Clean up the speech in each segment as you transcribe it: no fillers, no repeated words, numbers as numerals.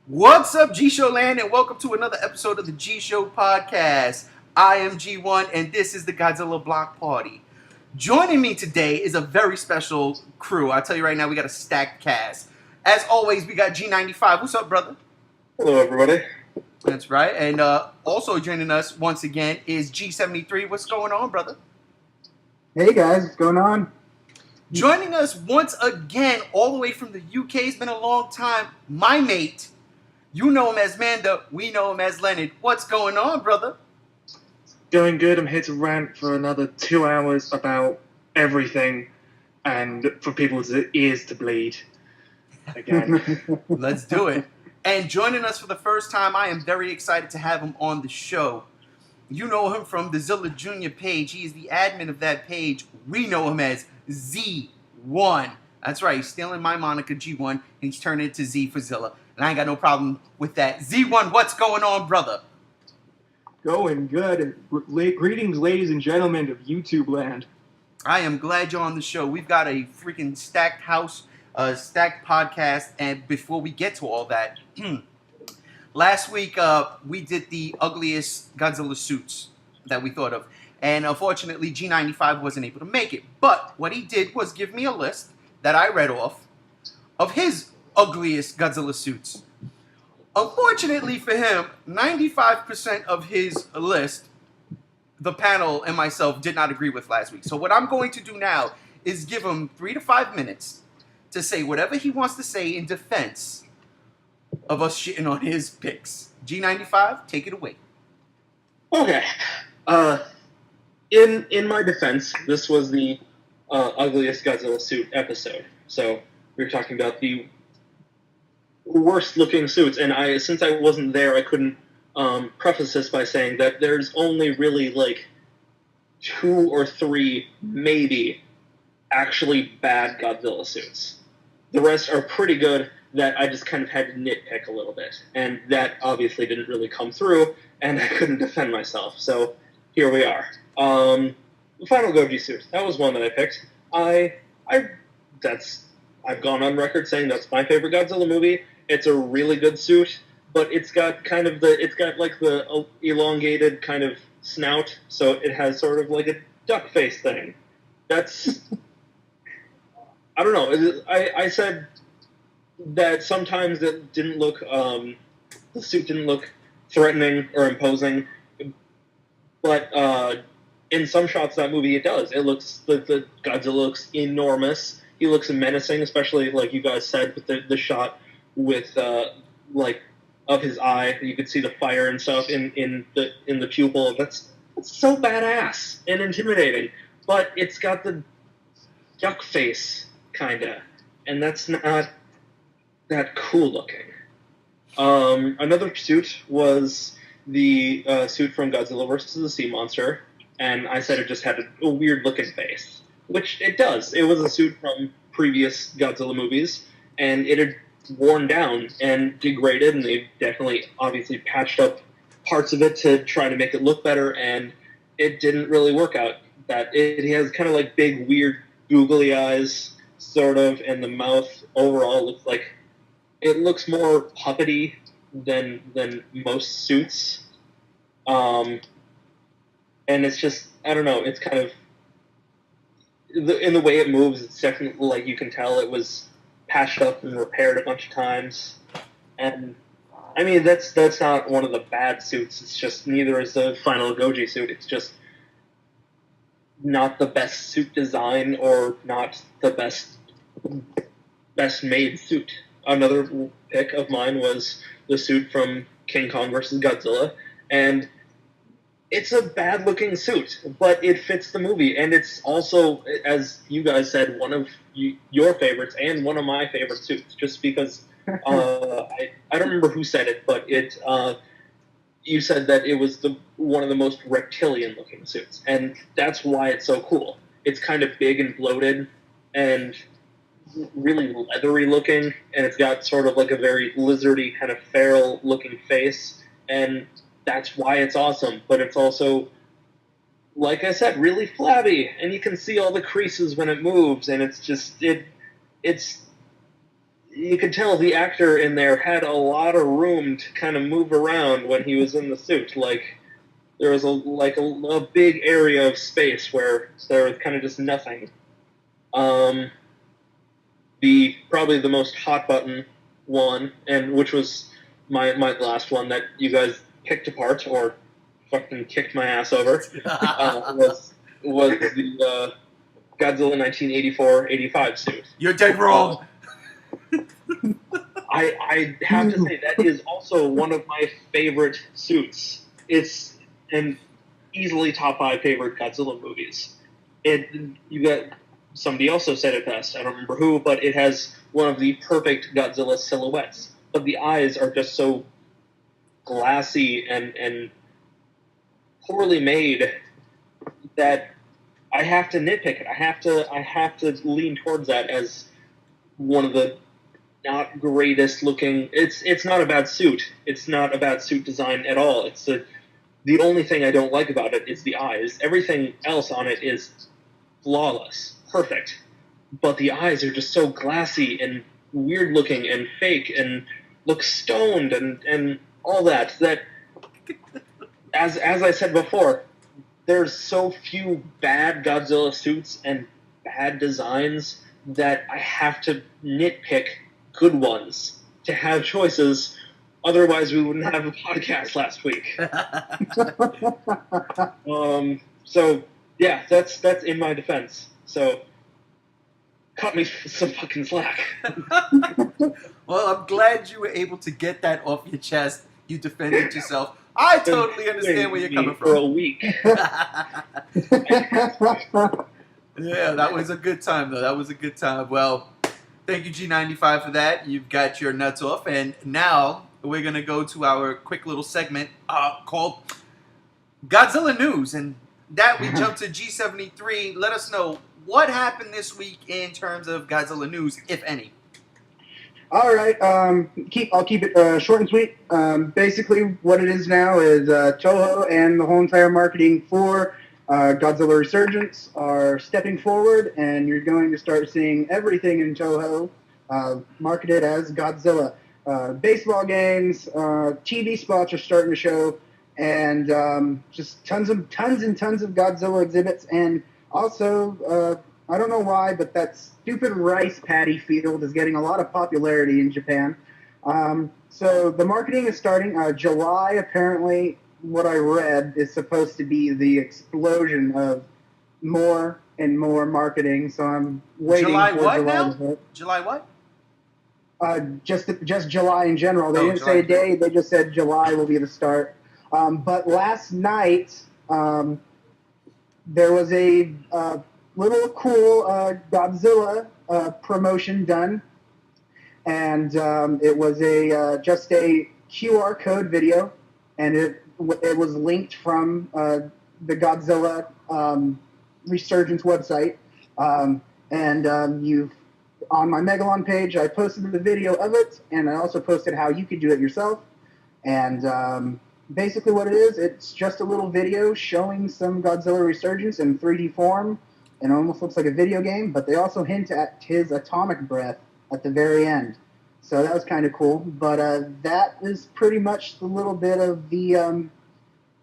What's up, G Show Land, and welcome to another episode of the G Show Podcast. I am G1, and this is the Godzilla Block Party. Joining me today is a very special crew. I tell you right now, we got a stacked cast. As always, we got G95. What's up, brother? Hello, everybody. That's right. And also joining us once again is G73. What's going on, brother? Hey guys, what's going on? Joining us once again, all the way from the UK, it's been a long time, my mate. You know him as Manda, we know him as Leonard. What's going on, brother? Going good. I'm here to rant for another 2 hours about everything and for people's ears to bleed again. Let's do it. And joining us for the first time, I am very excited to have him on the show. You know him from the Zilla Jr. page. He is the admin of that page. We know him as Z1. That's right, he's stealing my moniker G1 and he's turning it to Z for Zilla. And I ain't got no problem with that. Z1, what's going on, brother? Going good. Greetings, ladies and gentlemen of YouTube land. I am glad you're on the show. We've got a freaking stacked house, stacked podcast. And before we get to all that, last week we did the ugliest Godzilla suits that we thought of. And unfortunately, G95 wasn't able to make it. But what he did was give me a list that I read off of his ugliest Godzilla suits. Unfortunately for him, 95% of his list, the panel and myself did not agree with last week. So what I'm going to do now is give him 3 to 5 minutes to say whatever he wants to say in defense of us shitting on his picks. G95, take it away. Okay. In my defense, this was the ugliest Godzilla suit episode. So we were talking about the worst looking suits, and since I wasn't there, I couldn't preface this by saying that there's only really like 2 or 3 maybe actually bad Godzilla suits. The rest are pretty good that I just kind of had to nitpick a little bit, and that obviously didn't really come through, and I couldn't defend myself. So here we are. The final Goji suit. That was one that I picked. I've gone on record saying that's my favorite Godzilla movie. It's a really good suit, but it's got the elongated kind of snout, so it has sort of like a duck face thing. That's, I don't know. I said that sometimes it didn't look, the suit didn't look threatening or imposing, but in some shots of that movie it does. It looks, the Godzilla looks enormous. He looks menacing, especially like you guys said with the shot with of his eye. You could see the fire and stuff in the pupil. That's so badass and intimidating. But it's got the duck face kinda, and that's not that cool looking. Another suit was the suit from Godzilla vs. the Sea Monster, and I said it just had a weird looking face, which it does. It was a suit from previous Godzilla movies, and it had worn down and degraded, and they definitely obviously patched up parts of it to try to make it look better, and it didn't really work out. He has kind of like big, weird, googly eyes, sort of, and the mouth overall looks more puppety than most suits. And it's just, I don't know, it's kind of, in the way it moves, it's definitely, like, you can tell it was patched up and repaired a bunch of times. And, I mean, that's not one of the bad suits. It's just, neither is the final Goji suit. It's just not the best suit design or not the best made suit. Another pick of mine was the suit from King Kong vs. Godzilla, and it's a bad-looking suit, but it fits the movie, and it's also, as you guys said, one of your favorites and one of my favorite suits, just because, I don't remember who said it, but you said that it was one of the most reptilian-looking suits, and that's why it's so cool. It's kind of big and bloated, and really leathery-looking, and it's got sort of like a very lizardy, kind of feral-looking face, and that's why it's awesome, but it's also, like I said, really flabby, and you can see all the creases when it moves, and it's just, it's you could tell the actor in there had a lot of room to kind of move around when he was in the suit. Like, there was a big area of space where there was kind of just nothing. Probably the most hot button one, and which was my last one that you guys picked apart or fucking kicked my ass over, was the Godzilla 1984-85 suit. You're dead wrong. I have to say that is also one of my favorite suits. It's an easily top 5 favorite Godzilla movies. You got somebody also said it best. I don't remember who, but it has one of the perfect Godzilla silhouettes. But the eyes are just so glassy and poorly made that I have to nitpick it. I have to lean towards that as one of the not greatest looking. It's not a bad suit. It's not a bad suit design at all. It's the only thing I don't like about it is the eyes. Everything else on it is flawless, perfect. But the eyes are just so glassy and weird looking and fake and look stoned and all that. That as I said before, there's so few bad Godzilla suits and bad designs that I have to nitpick good ones to have choices. Otherwise, we wouldn't have a podcast last week. So yeah, that's in my defense. So cut me some fucking slack. Well, I'm glad you were able to get that off your chest. You defended yourself. I totally understand where you're coming from. For a week. Yeah, that was a good time, though. That was a good time. Well, thank you, G95, for that. You've got your nuts off. And now we're going to go to our quick little segment called Godzilla News. And that we jump to G73. Let us know what happened this week in terms of Godzilla News, if any. All right. I'll keep it short and sweet. Basically, what it is now is Toho and the whole entire marketing for Godzilla Resurgence are stepping forward, and you're going to start seeing everything in Toho marketed as Godzilla. Baseball games, TV spots are starting to show, and just tons and tons of Godzilla exhibits, and also I don't know why, but that stupid rice paddy field is getting a lot of popularity in Japan. So the marketing is starting. July, apparently, what I read, is supposed to be the explosion of more and more marketing. So I'm waiting July for what July now? to hit. July what? Just July in general. They didn't July. say a day. They just said July will be the start. But last night, there was a little cool Godzilla promotion done, and it was just a QR code video, and it was linked from the Godzilla Resurgence website, and you've on my Megalon page, I posted the video of it, and I also posted how you could do it yourself. And basically what it is, it's just a little video showing some Godzilla Resurgence in 3D form. It almost looks like a video game, but they also hint at his atomic breath at the very end. So that was kind of cool. But that is pretty much the little bit of the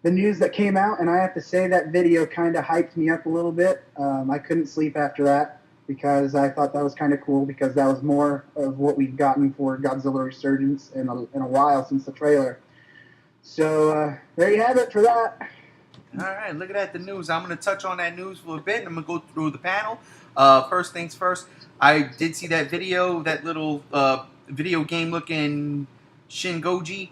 news that came out, and I have to say that video kind of hyped me up a little bit. I couldn't sleep after that, because I thought that was kind of cool, because that was more of what we've gotten for Godzilla Resurgence in a while since the trailer. So there you have it for that. All right, look at that, the news. I'm going to touch on that news for a bit, and I'm going to go through the panel. First things first, I did see that video, that little video game-looking Shingoji.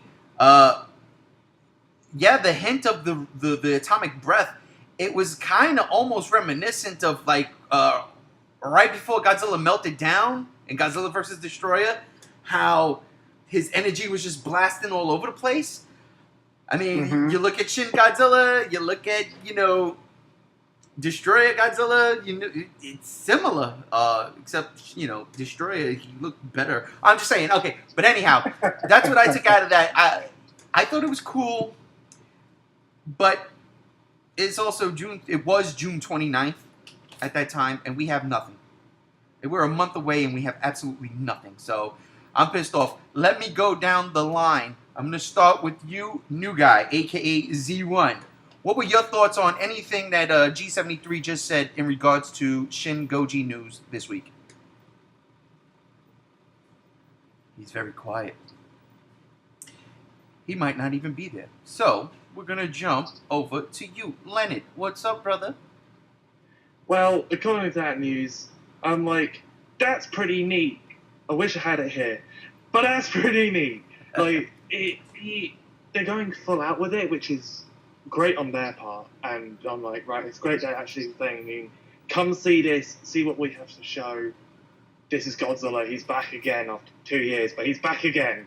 Yeah, the hint of the atomic breath, it was kind of almost reminiscent of, like, right before Godzilla melted down in Godzilla vs. Destroyer, how his energy was just blasting all over the place. I mean, you look at Shin Godzilla, you look at, Destroyer Godzilla, it's similar, except, Destroyer, he looked better. I'm just saying, okay, but anyhow, that's what I took out of that. I thought it was cool, but it's also it was June 29th at that time, and we have nothing. We're a month away, and we have absolutely nothing. So I'm pissed off. Let me go down the line. I'm gonna start with you, new guy, aka Z1. What were your thoughts on anything that G73 just said in regards to Shin Goji news this week? He's very quiet. He might not even be there. So, we're going to jump over to you. Leonard, what's up, brother? Well, according to that news, I'm like, that's pretty neat. I wish I had it here. But that's pretty neat. Like, they're going full out with it, which is great on their part. And I'm like, right, it's great they're actually saying, come see this, see what we have to show. This is Godzilla. He's back again after 2 years, but he's back again.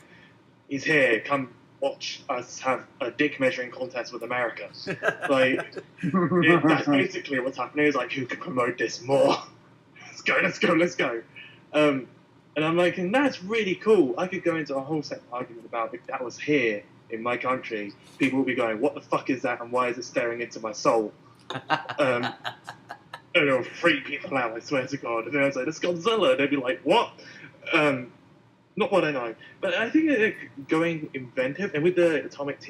He's here. Come watch us have a dick measuring contest with America. Like, that's basically what's happening. It's like, who can promote this more? Let's go. And I'm like, and that's really cool. I could go into a whole separate argument about if that was here in my country. People would be going, what the fuck is that, and why is it staring into my soul? And it'll freak people out, I swear to God. And then I'd say, that's Godzilla. And they'd be like, what? Not what I know. But I think they're going inventive. And with the atomic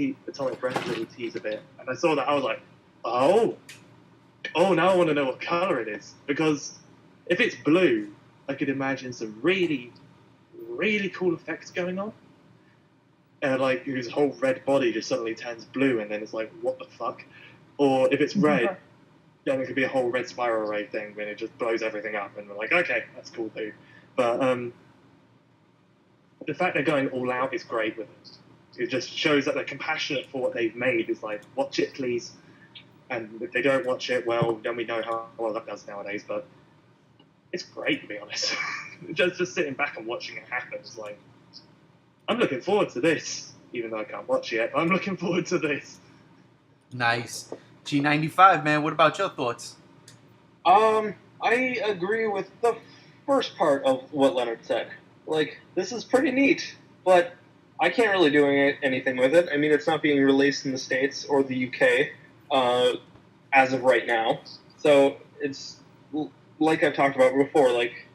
breath little tease a bit. And I saw that, I was like, oh, now I want to know what color it is. Because if it's blue, I could imagine some really, really cool effects going on. And like, his whole red body just suddenly turns blue, and then it's like, what the fuck? Or if it's red, then it could be a whole red spiral ray thing, when it just blows everything up, and we're like, okay, that's cool too. But the fact they're going all out is great with it. It just shows that they're compassionate for what they've made. It's like, watch it, please. And if they don't watch it, well, then we know how well that does nowadays. But it's great, to be honest. just sitting back and watching it happen is like, I'm looking forward to this, even though I can't watch it yet. But I'm looking forward to this. Nice. G95, man, what about your thoughts? I agree with the first part of what Leonard said. Like, this is pretty neat, but I can't really do anything with it. I mean, it's not being released in the States or the UK as of right now. So it's, like I've talked about before, like,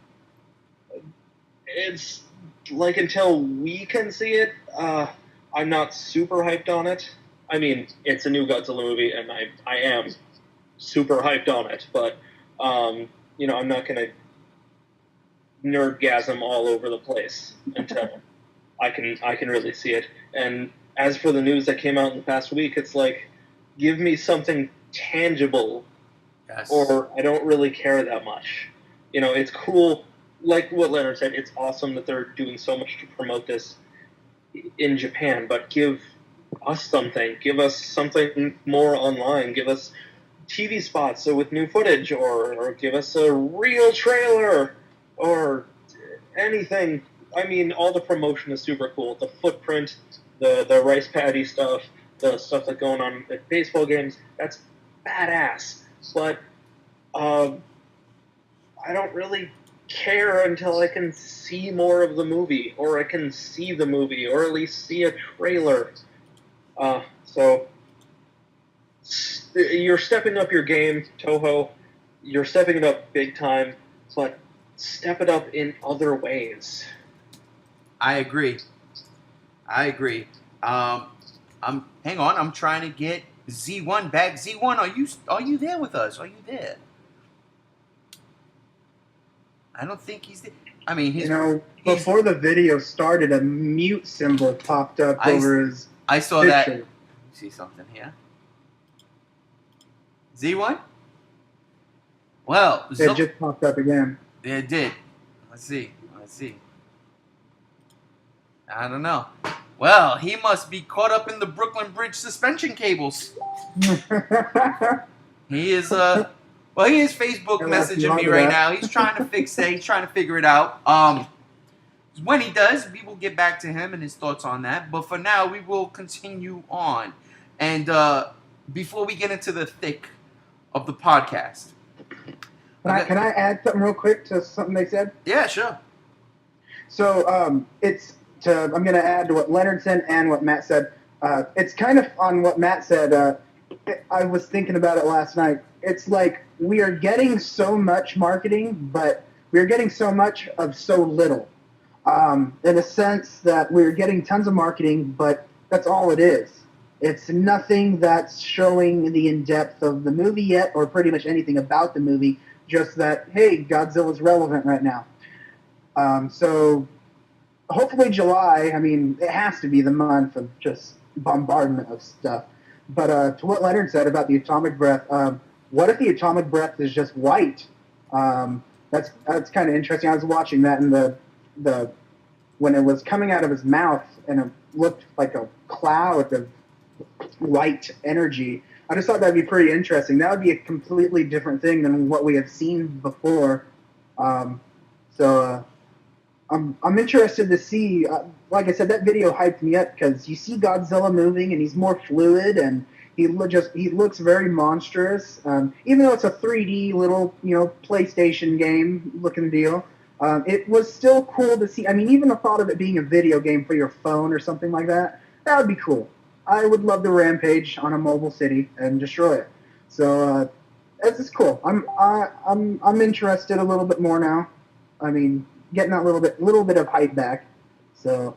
it's, like, until we can see it, I'm not super hyped on it. I mean, it's a new Godzilla movie, and I am super hyped on it, but, you know, I'm not going to nerdgasm all over the place until I can really see it. And as for the news that came out in the past week, it's like, give me something tangible, Yes. or I don't really care that much. You know, it's cool, like what Leonard said, it's awesome that they're doing so much to promote this in Japan, but give us something. Give us something more online. Give us TV spots with new footage, or give us a real trailer, or anything. I mean, all the promotion is super cool. The footprint, the rice paddy stuff, the stuff that's going on at baseball games, that's badass. But I don't really care until I can see more of the movie, or I can see the movie, or at least see a trailer. So you're stepping up your game, Toho. You're stepping it up big time, but step it up in other ways. I agree. Hang on. I'm trying to get Z1 back. Z1, are you there with us? Are you there? I don't think he's there. I mean, before the video started, a mute symbol popped up over his I saw picture. that. Let me see something here. Z1? Well, It just popped up again. it did. Let's see. I don't know. Well, he must be caught up in the Brooklyn Bridge suspension cables. He is he is Facebook messaging me right now. He's trying to fix it. He's trying to figure it out. When he does, we will get back to him and his thoughts on that. But for now, we will continue on. And before we get into the thick of the podcast, Can I add something real quick to something they said? Yeah, sure. So I'm going to add to what Leonard said and what Matt said. It's kind of on what Matt said. I was thinking about it last night. It's like we are getting so much marketing, but we are getting so much of so little. in a sense that we're getting tons of marketing, but that's all it is. It's nothing that's showing the in-depth of the movie yet, or pretty much anything about the movie, just that, hey, Godzilla's relevant right now. So hopefully July, I mean, it has to be the month of just bombardment of stuff. But to what Leonard said about the atomic breath, what if the atomic breath is just white? That's kind of interesting. I was watching that in the when it was coming out of his mouth and it looked like a cloud of light energy. I just thought that'd be pretty interesting. That would be a completely different thing than what we have seen before. So I'm interested to see. Like I said, that video hyped me up because you see Godzilla moving and he's more fluid and he looks very monstrous. Even though it's a 3D little PlayStation game looking deal, it was still cool to see. I mean, even the thought of it being a video game for your phone or something like that would be cool. I would love to rampage on a mobile city and destroy it. So this is cool. I'm interested a little bit more now. I mean, getting that little bit of hype back. So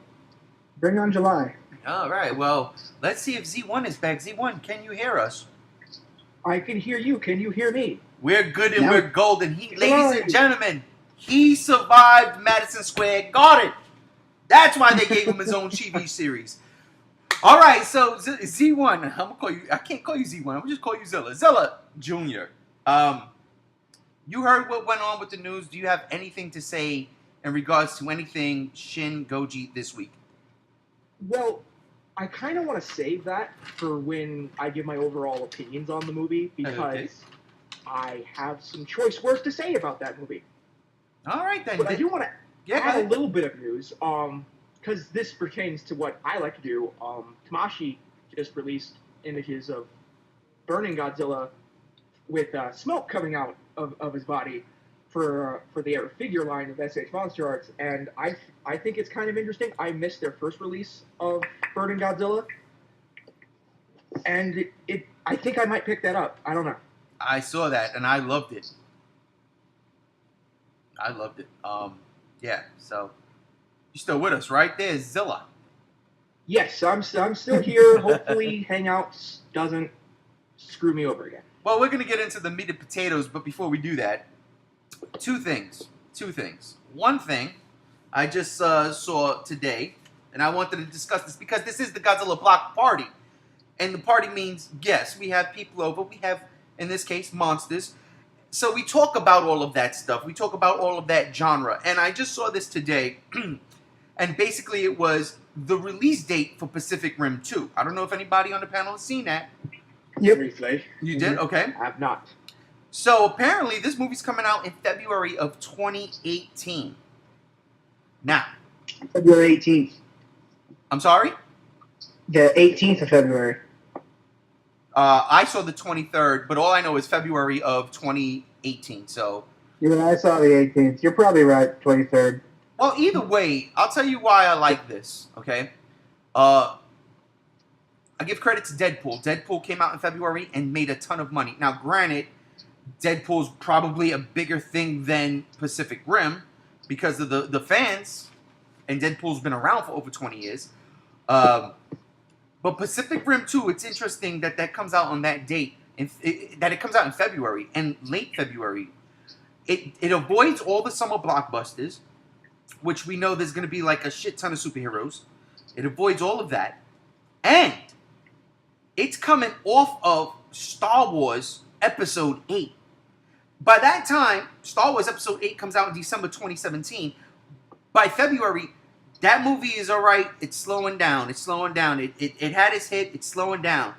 bring on July. All right. Well, let's see if Z1 is back. Z1, can you hear us? I can hear you. Can you hear me? We're good and Yeah. we're golden. Ladies and gentlemen, he survived Madison Square Garden. That's why they gave him his own TV series. All right, so Z1, I'm gonna call you. I can't call you Z1. I'm gonna just call you Zilla. Zilla Jr. You heard what went on with the news. Do you have anything to say in regards to anything Shin Goji this week? Well, I kind of want to save that for when I give my overall opinions on the movie because Okay. I have some choice words to say about that movie. All right then. But I do want to Yeah, go add a ahead. little bit of news, because this pertains to what I like to do. Tamashi just released images of burning Godzilla with smoke coming out of his body for their figure line of SH Monster Arts, and I think it's kind of interesting. I missed their first release of Burning Godzilla, and I think I might pick that up. I don't know. I saw that and I loved it. Yeah. So you're still with us, right? There's Zilla. Yes, I'm still here. Hopefully, Hangouts doesn't screw me over again. Well, we're gonna get into the meat and potatoes, but before we do that, two things. One thing I just saw today, and I wanted to discuss this because this is the Godzilla Block Party, and the party means yes, we have people over. We have, in this case, monsters. So we talk about all of that stuff. We talk about all of that genre, and I just saw this today, and basically it was the release date for Pacific Rim 2. I don't know if anybody on the panel has seen that. Yep. Briefly, You did? Okay. I have not. So apparently this movie's coming out in February of 2018. Now, February 18th. I'm sorry? The 18th of February. I saw the 23rd, but all I know is February of 2018. So, Yeah, I saw the 18th. You're probably right, 23rd. well, either way, I'll tell you why I like this, okay? I give credit to Deadpool. Deadpool came out in February and made a ton of money. Now, granted, Deadpool's probably a bigger thing than Pacific Rim because of the fans, and Deadpool's been around for over 20 years. But Pacific Rim 2, it's interesting that comes out on that date, that it comes out in February, and late February. It avoids all the summer blockbusters, which we know there's going to be like a shit ton of superheroes. It avoids all of that. And it's coming off of Star Wars Episode 8. By that time, Star Wars Episode 8 comes out in December 2017. By February, that movie is all right. It's slowing down. It had its hit. It's slowing down.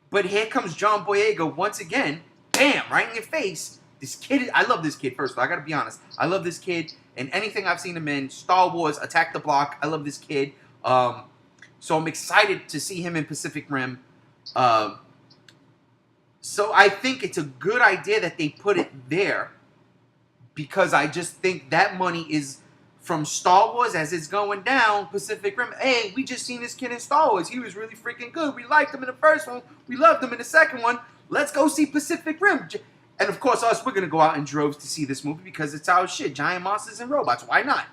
But here comes John Boyega once again. Bam! Right in your face. This kid, I love this kid, first of all. I gotta be honest. I love this kid. And anything I've seen him in, Star Wars, Attack the Block, I love this kid. So I'm excited to see him in Pacific Rim. So I think it's a good idea that they put it there. Because I just think that money is from Star Wars as it's going down, Pacific Rim. Hey, we just seen this kid in Star Wars. He was really freaking good. We liked him in the first one. We loved him in the second one. Let's go see Pacific Rim. And of course, we're going to go out in droves to see this movie because it's our shit. Giant monsters and robots. Why not?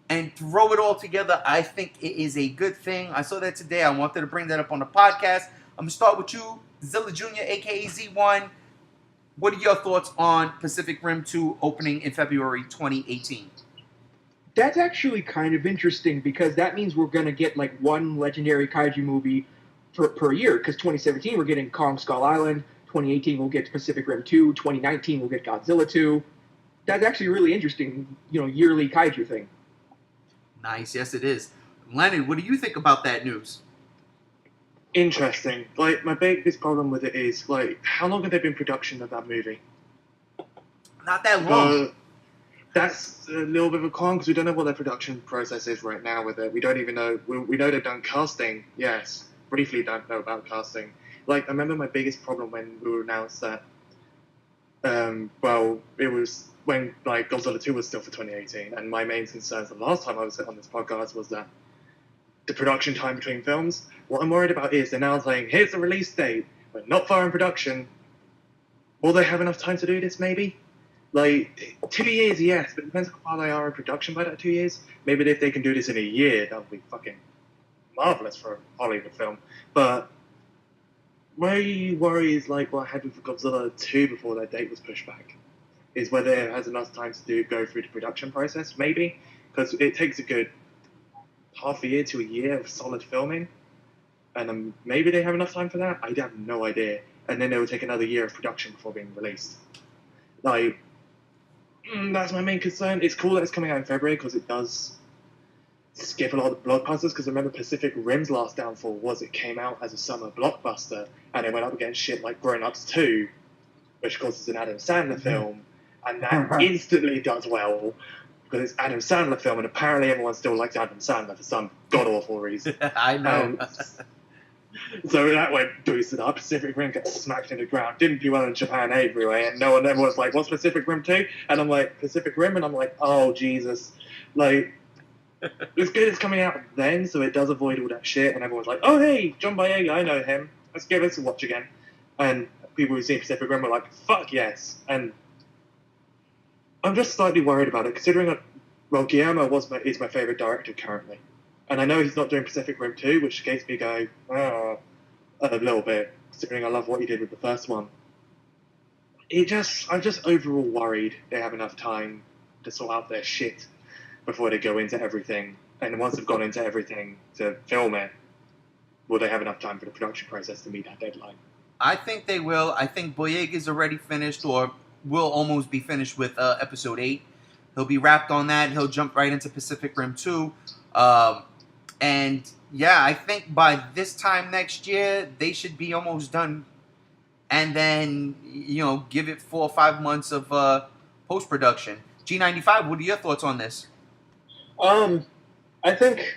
and throw it all together. I think it is a good thing. I saw that today. I wanted to bring that up on the podcast. I'm going to start with you, Zilla Jr., a.k.a. Z1. What are your thoughts on Pacific Rim 2 opening in February 2018? That's actually kind of interesting because that means we're going to get like one legendary kaiju movie per year. Because 2017 we're getting Kong Skull Island, 2018 we'll get Pacific Rim 2, 2019 we'll get Godzilla 2. That's actually really interesting, yearly kaiju thing. Nice, yes it is. Leonard, what do you think about that news? Interesting. Like, my biggest problem with it is, like, how long have they been in production of that movie? Not that long. That's a little bit of a con because we don't know what their production process is right now with it. We don't even know. We know they've done casting, yes. Briefly don't know about casting. Like, I remember my biggest problem when we were announced that, it was when, like, Godzilla 2 was still for 2018, and my main concerns the last time I was on this podcast was that the production time between films. What I'm worried about is they're now saying, here's the release date, but not far in production. Will they have enough time to do this, maybe? Like, 2 years, yes, but it depends how far they are in production by that 2 years. Maybe if they can do this in a year, that would be fucking marvelous for a Hollywood film. But my worry is like what happened for Godzilla 2 before that date was pushed back. Is whether it has enough time to go through the production process, maybe. Because it takes a good half a year to a year of solid filming. And maybe they have enough time for that? I have no idea. And then it will take another year of production before being released. Like, that's my main concern. It's cool that it's coming out in February because it does skip a lot of the blockbusters. Because remember, Pacific Rim's last downfall was it came out as a summer blockbuster and it went up against shit like Grown Ups 2, which of course is an Adam Sandler film, and that instantly does well because it's Adam Sandler film, and apparently everyone still likes Adam Sandler for some god awful reason. I know. So that went boosted up. Pacific Rim got smacked in the ground. Didn't do well in Japan anyway, and everyone's like, what's Pacific Rim 2? And I'm like, Pacific Rim? And I'm like, oh, Jesus. Like, it's good it's coming out then, so it does avoid all that shit, and everyone's like, oh, hey, John Boyega, I know him. Let's give this a watch again. And people who've seen Pacific Rim were like, fuck yes. And I'm just slightly worried about it, considering, Guillermo is my favorite director currently. And I know he's not doing Pacific Rim 2, which makes me go, a little bit, considering I love what he did with the first one. I'm just overall worried they have enough time to sort out their shit before they go into everything. And once they've gone into everything to film it, will they have enough time for the production process to meet that deadline? I think they will. I think Boyega's already finished, or will almost be finished with episode 8. He'll be wrapped on that. He'll jump right into Pacific Rim 2. And yeah, I think by this time next year, they should be almost done. And then, give it 4 or 5 months of post-production. G95, what are your thoughts on this? I think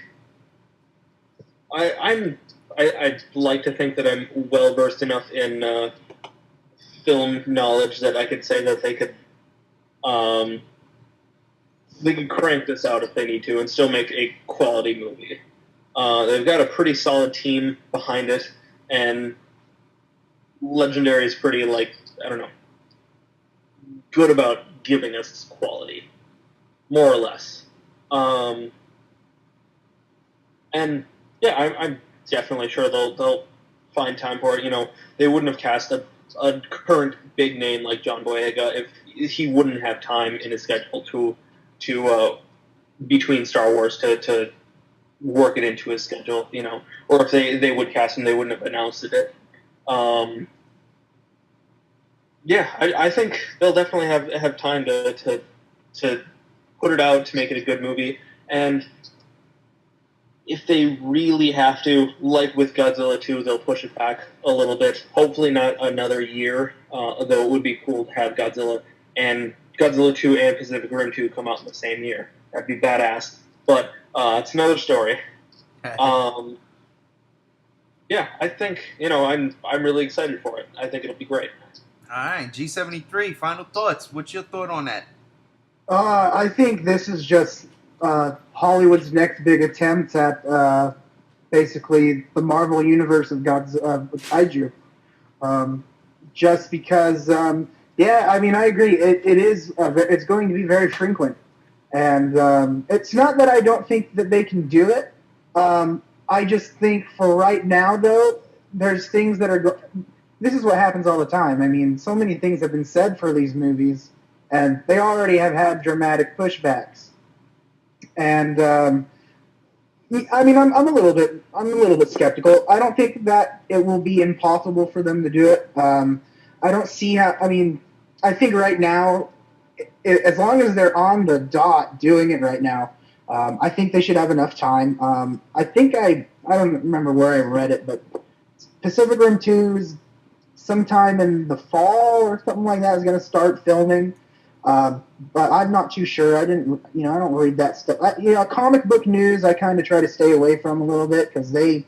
I'd like to think that I'm well versed enough in film knowledge that I could say that they could crank this out if they need to and still make a quality movie. They've got a pretty solid team behind it, and Legendary is pretty, good about giving us quality, more or less. And yeah, I'm definitely sure they'll find time for it. They wouldn't have cast a current big name like John Boyega if he wouldn't have time in his schedule to between Star Wars to work it into his schedule, or if they would cast him, they wouldn't have announced it. I think they'll definitely have time to put it out, to make it a good movie, and if they really have to, like with Godzilla 2, they'll push it back a little bit. Hopefully not another year, though it would be cool to have Godzilla 2 and Pacific Rim 2 come out in the same year. That'd be badass. But it's another story. I think, I'm really excited for it. I think it'll be great. All right, G73, final thoughts. What's your thought on that? I think this is just Hollywood's next big attempt at basically the Marvel universe of kaiju. Just because, I agree. It's going to be very frequent, And it's not that I don't think that they can do it. I just think for right now, though, there's things that are. This is what happens all the time. I mean, so many things have been said for these movies, and they already have had dramatic pushbacks. And I mean, I'm a little bit skeptical. I don't think that it will be impossible for them to do it. I don't see how. I mean, I think right now, as long as they're on the dot doing it right now, I think they should have enough time. I think I don't remember where I read it, but Pacific Rim 2 is sometime in the fall or something like that is going to start filming. But I'm not too sure. I don't read that stuff. Comic book news I kind of try to stay away from a little bit because they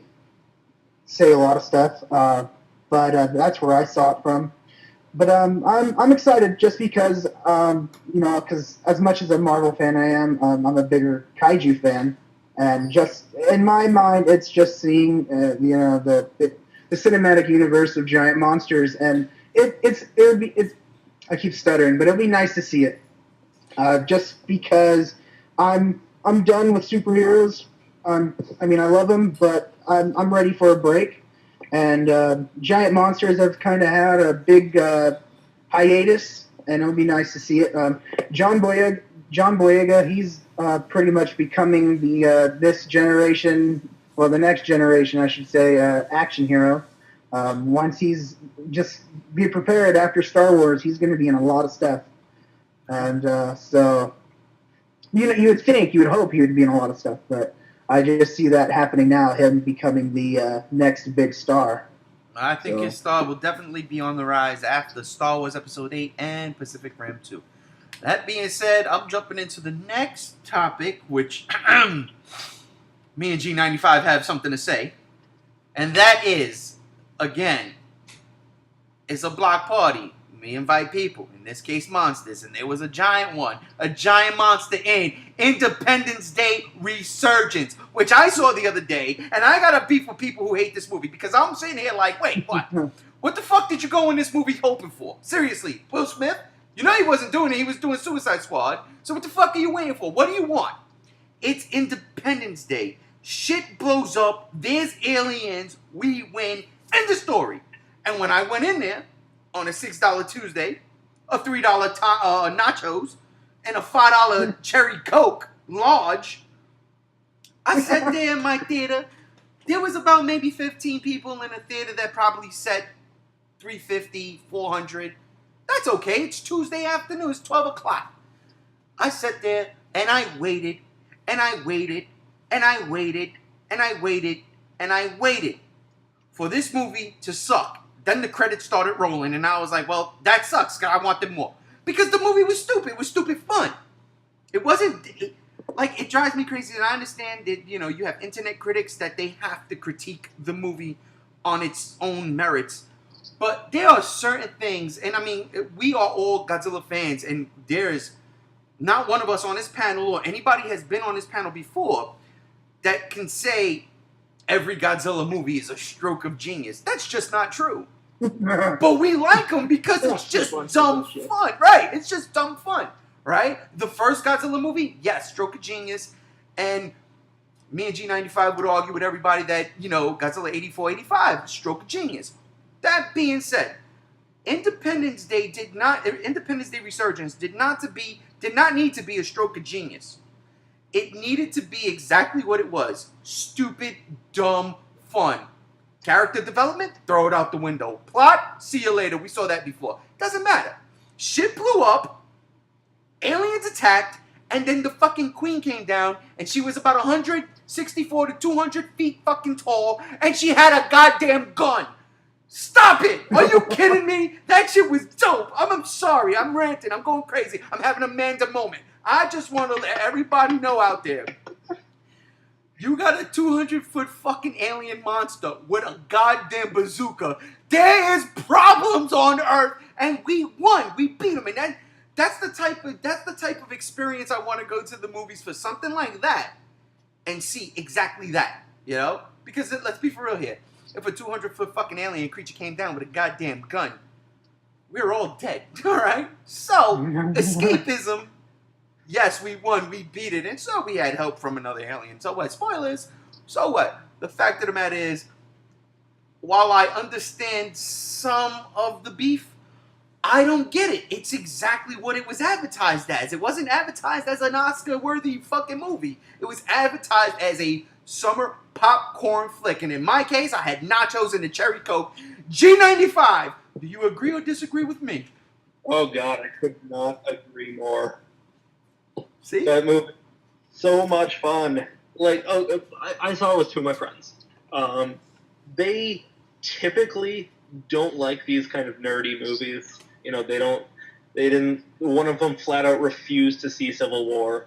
say a lot of stuff. But that's where I saw it from. But I'm excited just because because as much as a Marvel fan I am, I'm a bigger kaiju fan, and just in my mind, it's just seeing the cinematic universe of giant monsters, and it's I keep stuttering, but it'll be nice to see it. Just because I'm done with superheroes. I mean, I love them, but I'm ready for a break. And giant monsters have kind of had a big hiatus, and it'll be nice to see it. John Boyega, he's pretty much becoming the this generation, well, the next generation, I should say, action hero. Once he's just be prepared after Star Wars, he's going to be in a lot of stuff, and so you would hope he would be in a lot of stuff, but I just see that happening now, him becoming the next big star. I think his star will definitely be on the rise after Star Wars Episode 8 and Pacific Rim 2. That being said, I'm jumping into the next topic, which me and G95 have something to say. And that is, again, it's a block party. We invite people, in this case monsters, and there was a giant one, a giant monster in Independence Day Resurgence, which I saw the other day, and I got a beef with people who hate this movie, because I'm sitting here like, wait, what? What the fuck did you go in this movie hoping for? Seriously, Will Smith? You know he wasn't doing it, he was doing Suicide Squad, so what the fuck are you waiting for? What do you want? It's Independence Day. Shit blows up, there's aliens, we win, end of story. And when I went in there, on a $6 Tuesday, a $3 nachos, and a $5 cherry Coke large, I sat there in my theater. There was about maybe 15 people in a theater that probably sat 350, 400. That's okay. It's Tuesday afternoon. It's 12 o'clock. I sat there and I waited, and I waited, and I waited, and I waited, and I waited for this movie to suck. Then the credits started rolling, and I was like, well, that sucks, because I wanted more. Because the movie was stupid. It was stupid fun. It wasn't, it drives me crazy, and I understand that, you have internet critics that they have to critique the movie on its own merits. But there are certain things, and I mean, we are all Godzilla fans, and there is not one of us on this panel, or anybody has been on this panel before, that can say every Godzilla movie is a stroke of genius. That's just not true. But we like them because it's just dumb fun. Right, it's just dumb fun. Right? The first Godzilla movie, yes, stroke of genius. And me and G95 would argue with everybody that, Godzilla 84, 85, stroke of genius. That being said, Independence Day Resurgence did not need to be a stroke of genius. It needed to be exactly what it was. Stupid, dumb fun. Character development? Throw it out the window. Plot? See you later. We saw that before. Doesn't matter. Shit blew up. Aliens attacked. And then the fucking queen came down. And she was about 164 to 200 feet fucking tall. And she had a goddamn gun. Stop it! Are you kidding me? That shit was dope. I'm sorry. I'm ranting. I'm going crazy. I'm having a Amanda moment. I just want to let everybody know out there. You got a 200-foot fucking alien monster with a goddamn bazooka. There is problems on Earth, and we won. We beat them, and that's the type of experience I want to go to the movies for, something like that, and see exactly that. Because let's be for real here. If a 200-foot fucking alien creature came down with a goddamn gun, we're all dead. All right. So escapism Yes, we won. We beat it. And so we had help from another alien. So what? Spoilers. So what? The fact of the matter is, while I understand some of the beef, I don't get it. It's exactly what it was advertised as. It wasn't advertised as an Oscar-worthy fucking movie. It was advertised as a summer popcorn flick. And in my case, I had nachos and a cherry coke. G95. Do you agree or disagree with me? Oh God, I could not agree more. See? That movie, so much fun. Like, I saw it with two of my friends. They typically don't like these kind of nerdy movies. You know, they didn't. One of them flat out refused to see Civil War.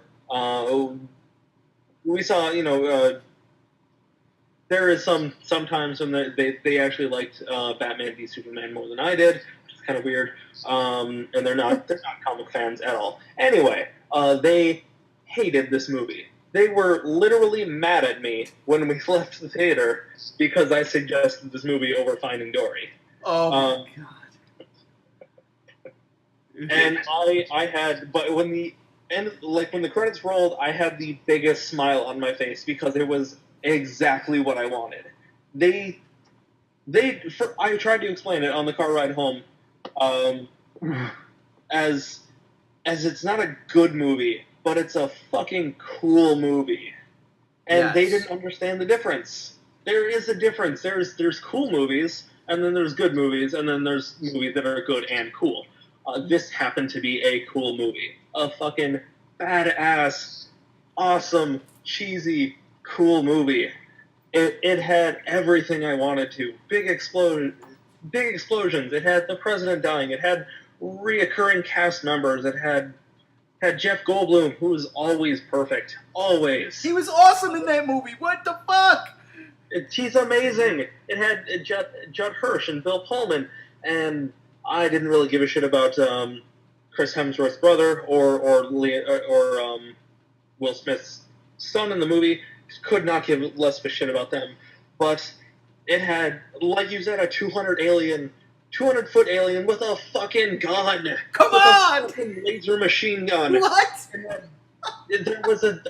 We saw, there is sometimes when they actually liked Batman v Superman more than I did, which is kind of weird. And they're not comic fans at all. Anyway, they hated this movie. They were literally mad at me when we left the theater because I suggested this movie over Finding Dory. Oh my God. And I had, but when the credits rolled, I had the biggest smile on my face because it was exactly what I wanted. I tried to explain it on the car ride home, as it's not a good movie, but it's a fucking cool movie. And they didn't understand the difference. There is a difference. There's cool movies, and then there's good movies, and then there's movies that are good and cool. This happened to be a cool movie. A fucking badass, awesome, cheesy, cool movie. It had everything I wanted to. Big explosions. It had the president dying. It had reoccurring cast members. It had Jeff Goldblum, who was always perfect. Always. He was awesome in that movie. What the fuck? He's amazing. It had Judd Hirsch and Bill Pullman, and I didn't really give a shit about Chris Hemsworth's brother or Will Smith's son in the movie. Could not give less of a shit about them. But it had, like you said, a 200-foot alien with a fucking gun. Come with on! A fucking laser machine gun. What? There was a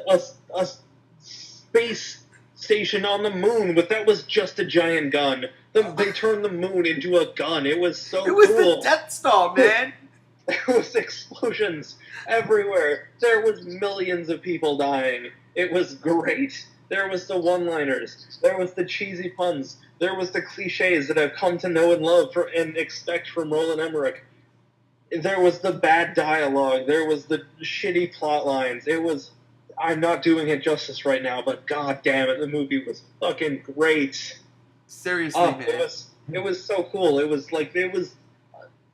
space station on the moon, but that was just a giant gun. They turned the moon into a gun. It was so cool. It was the Death Star, man. There was explosions everywhere. There was millions of people dying. It was great. There was the one-liners. There was the cheesy puns. There was the cliches that I've come to know and love and expect from Roland Emmerich. There was the bad dialogue. There was the shitty plot lines. It was... I'm not doing it justice right now, but god damn it, the movie was fucking great. Seriously, man. It was so cool. It was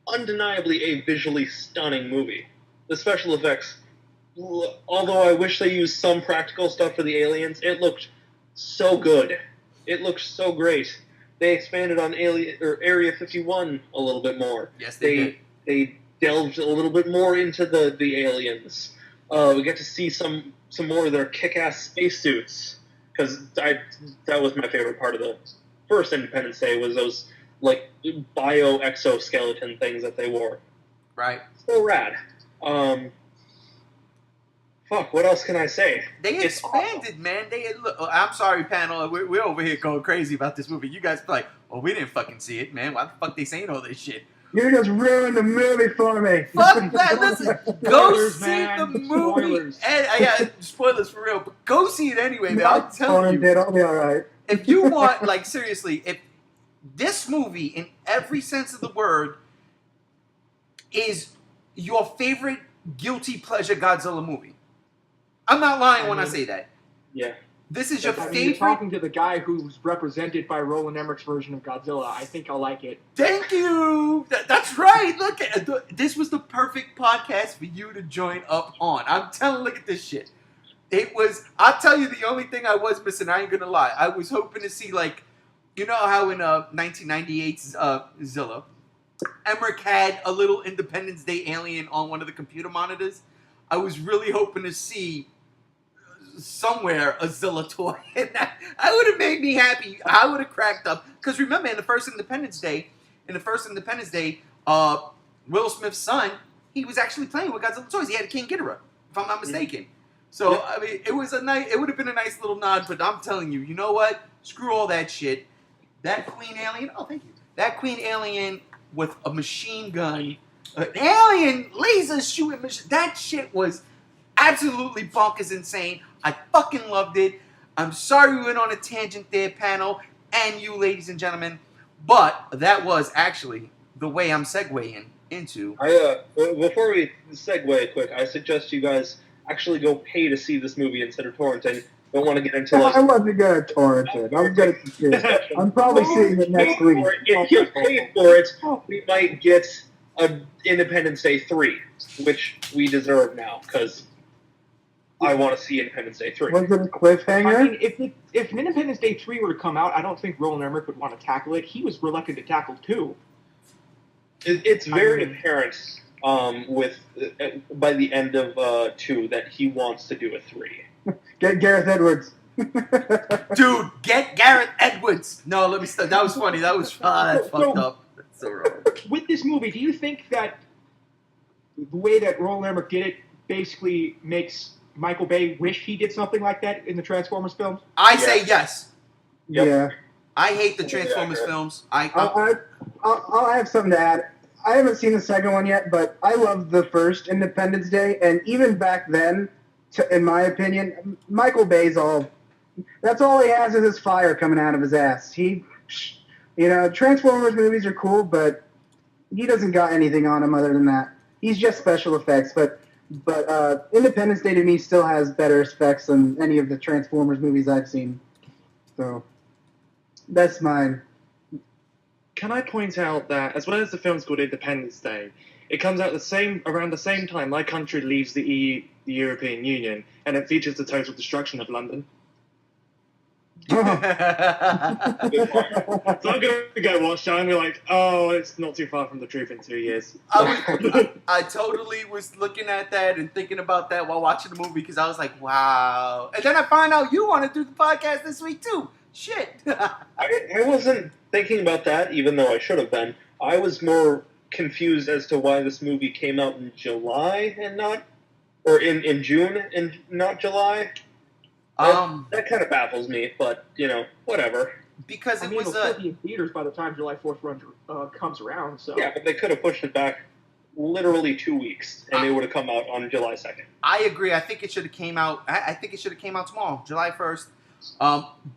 undeniably a visually stunning movie. The special effects, although I wish they used some practical stuff for the aliens, it looked so good. It looked so great. They expanded on Area 51 a little bit more. Yes, they did. They delved a little bit more into the aliens. We get to see some more of their kick-ass spacesuits, because that was my favorite part of the first Independence Day, was those bio-exoskeleton things that they wore. Right. So rad. Fuck, what else can I say? They expanded, man. I'm sorry, panel. We're over here going crazy about this movie. You guys like, well, we didn't fucking see it, man. Why the fuck they saying all this shit? You just ruined the movie for me. Fuck that. Listen, go Spoilers, see man. the movie. Spoilers. And spoilers for real. But go see it anyway, man. I'm telling you. It'll be all right. If you want, seriously, if this movie, in every sense of the word, is your favorite guilty pleasure Godzilla movie. I'm not lying when I say that. Yeah. This is your You're favorite. talking to the guy who's represented by Roland Emmerich's version of Godzilla. I think I'll like it. Thank you. That's right. Look, this was the perfect podcast for you to join up on. I'm telling. Look at this shit. It was. I'll tell you the only thing I was missing. I ain't gonna lie. I was hoping to see you know how in 1998's Zilla, Emmerich had a little Independence Day alien on one of the computer monitors. I was really hoping to see somewhere a Zilla toy. And I would have made me happy. I would have cracked up. Because remember, in the first Independence Day, Will Smith's son, he was actually playing with Godzilla toys. He had a King Ghidorah, if I'm not mistaken. So I mean, it was a nice. It would have been a nice little nod, but I'm telling you, you know what? Screw all that shit. That queen alien. Oh, thank you. That queen alien with a machine gun, an alien laser shooting machine. That shit was absolutely bonkers insane. I fucking loved it. I'm sorry we went on a tangent there, panel, and you, ladies and gentlemen, but that was actually the way I'm segueing into. Before we segue quick, I suggest you guys actually go pay to see this movie instead of torrenting. Don't want to get into I wasn't gonna torrent it. I was gonna see it. I'm probably seeing it next week. If you pay for it, we might get a Independence Day 3, which we deserve now, because I want to see Independence Day 3. Was it a cliffhanger? I mean, if Independence Day 3 were to come out, I don't think Roland Emmerich would want to tackle it. He was reluctant to tackle 2. It's very apparent by the end of 2 that he wants to do a 3. Get Gareth Edwards. Dude, get Gareth Edwards. No, let me stop. That was funny. That was fucked up. That's so wrong. With this movie, do you think that the way that Roland Emmerich did it basically makes Michael Bay wish he did something like that in the Transformers films? I say yes. Yep. Yeah. I hate the Transformers films. I'll have something to add. I haven't seen the second one yet, but I loved the first Independence Day, and even back then, in my opinion, Michael Bay's that's all he has is his fire coming out of his ass. Transformers movies are cool, but he doesn't got anything on him other than that. He's just special effects, but Independence Day to me still has better effects than any of the Transformers movies I've seen. So that's mine. Can I point out that, as well as the film's called Independence Day, it comes out around the same time my country leaves the European Union, and it features the total destruction of London. So I'm going to go watch that and be like, oh, it's not too far from the truth in 2 years. I totally was looking at that and thinking about that while watching the movie because I was like, wow. And then I find out you want to do the podcast this week too. Shit. I wasn't thinking about that, even though I should have been. I was more confused as to why this movie came out in July and not, or in June and not July. That kind of baffles me, but, whatever. Because it was it'll still be in theaters by the time July 4th run comes around, so... Yeah, but they could have pushed it back literally 2 weeks, and it would have come out on July 2nd. I agree. I think it should have came out... I think it should have came out tomorrow, July 1st.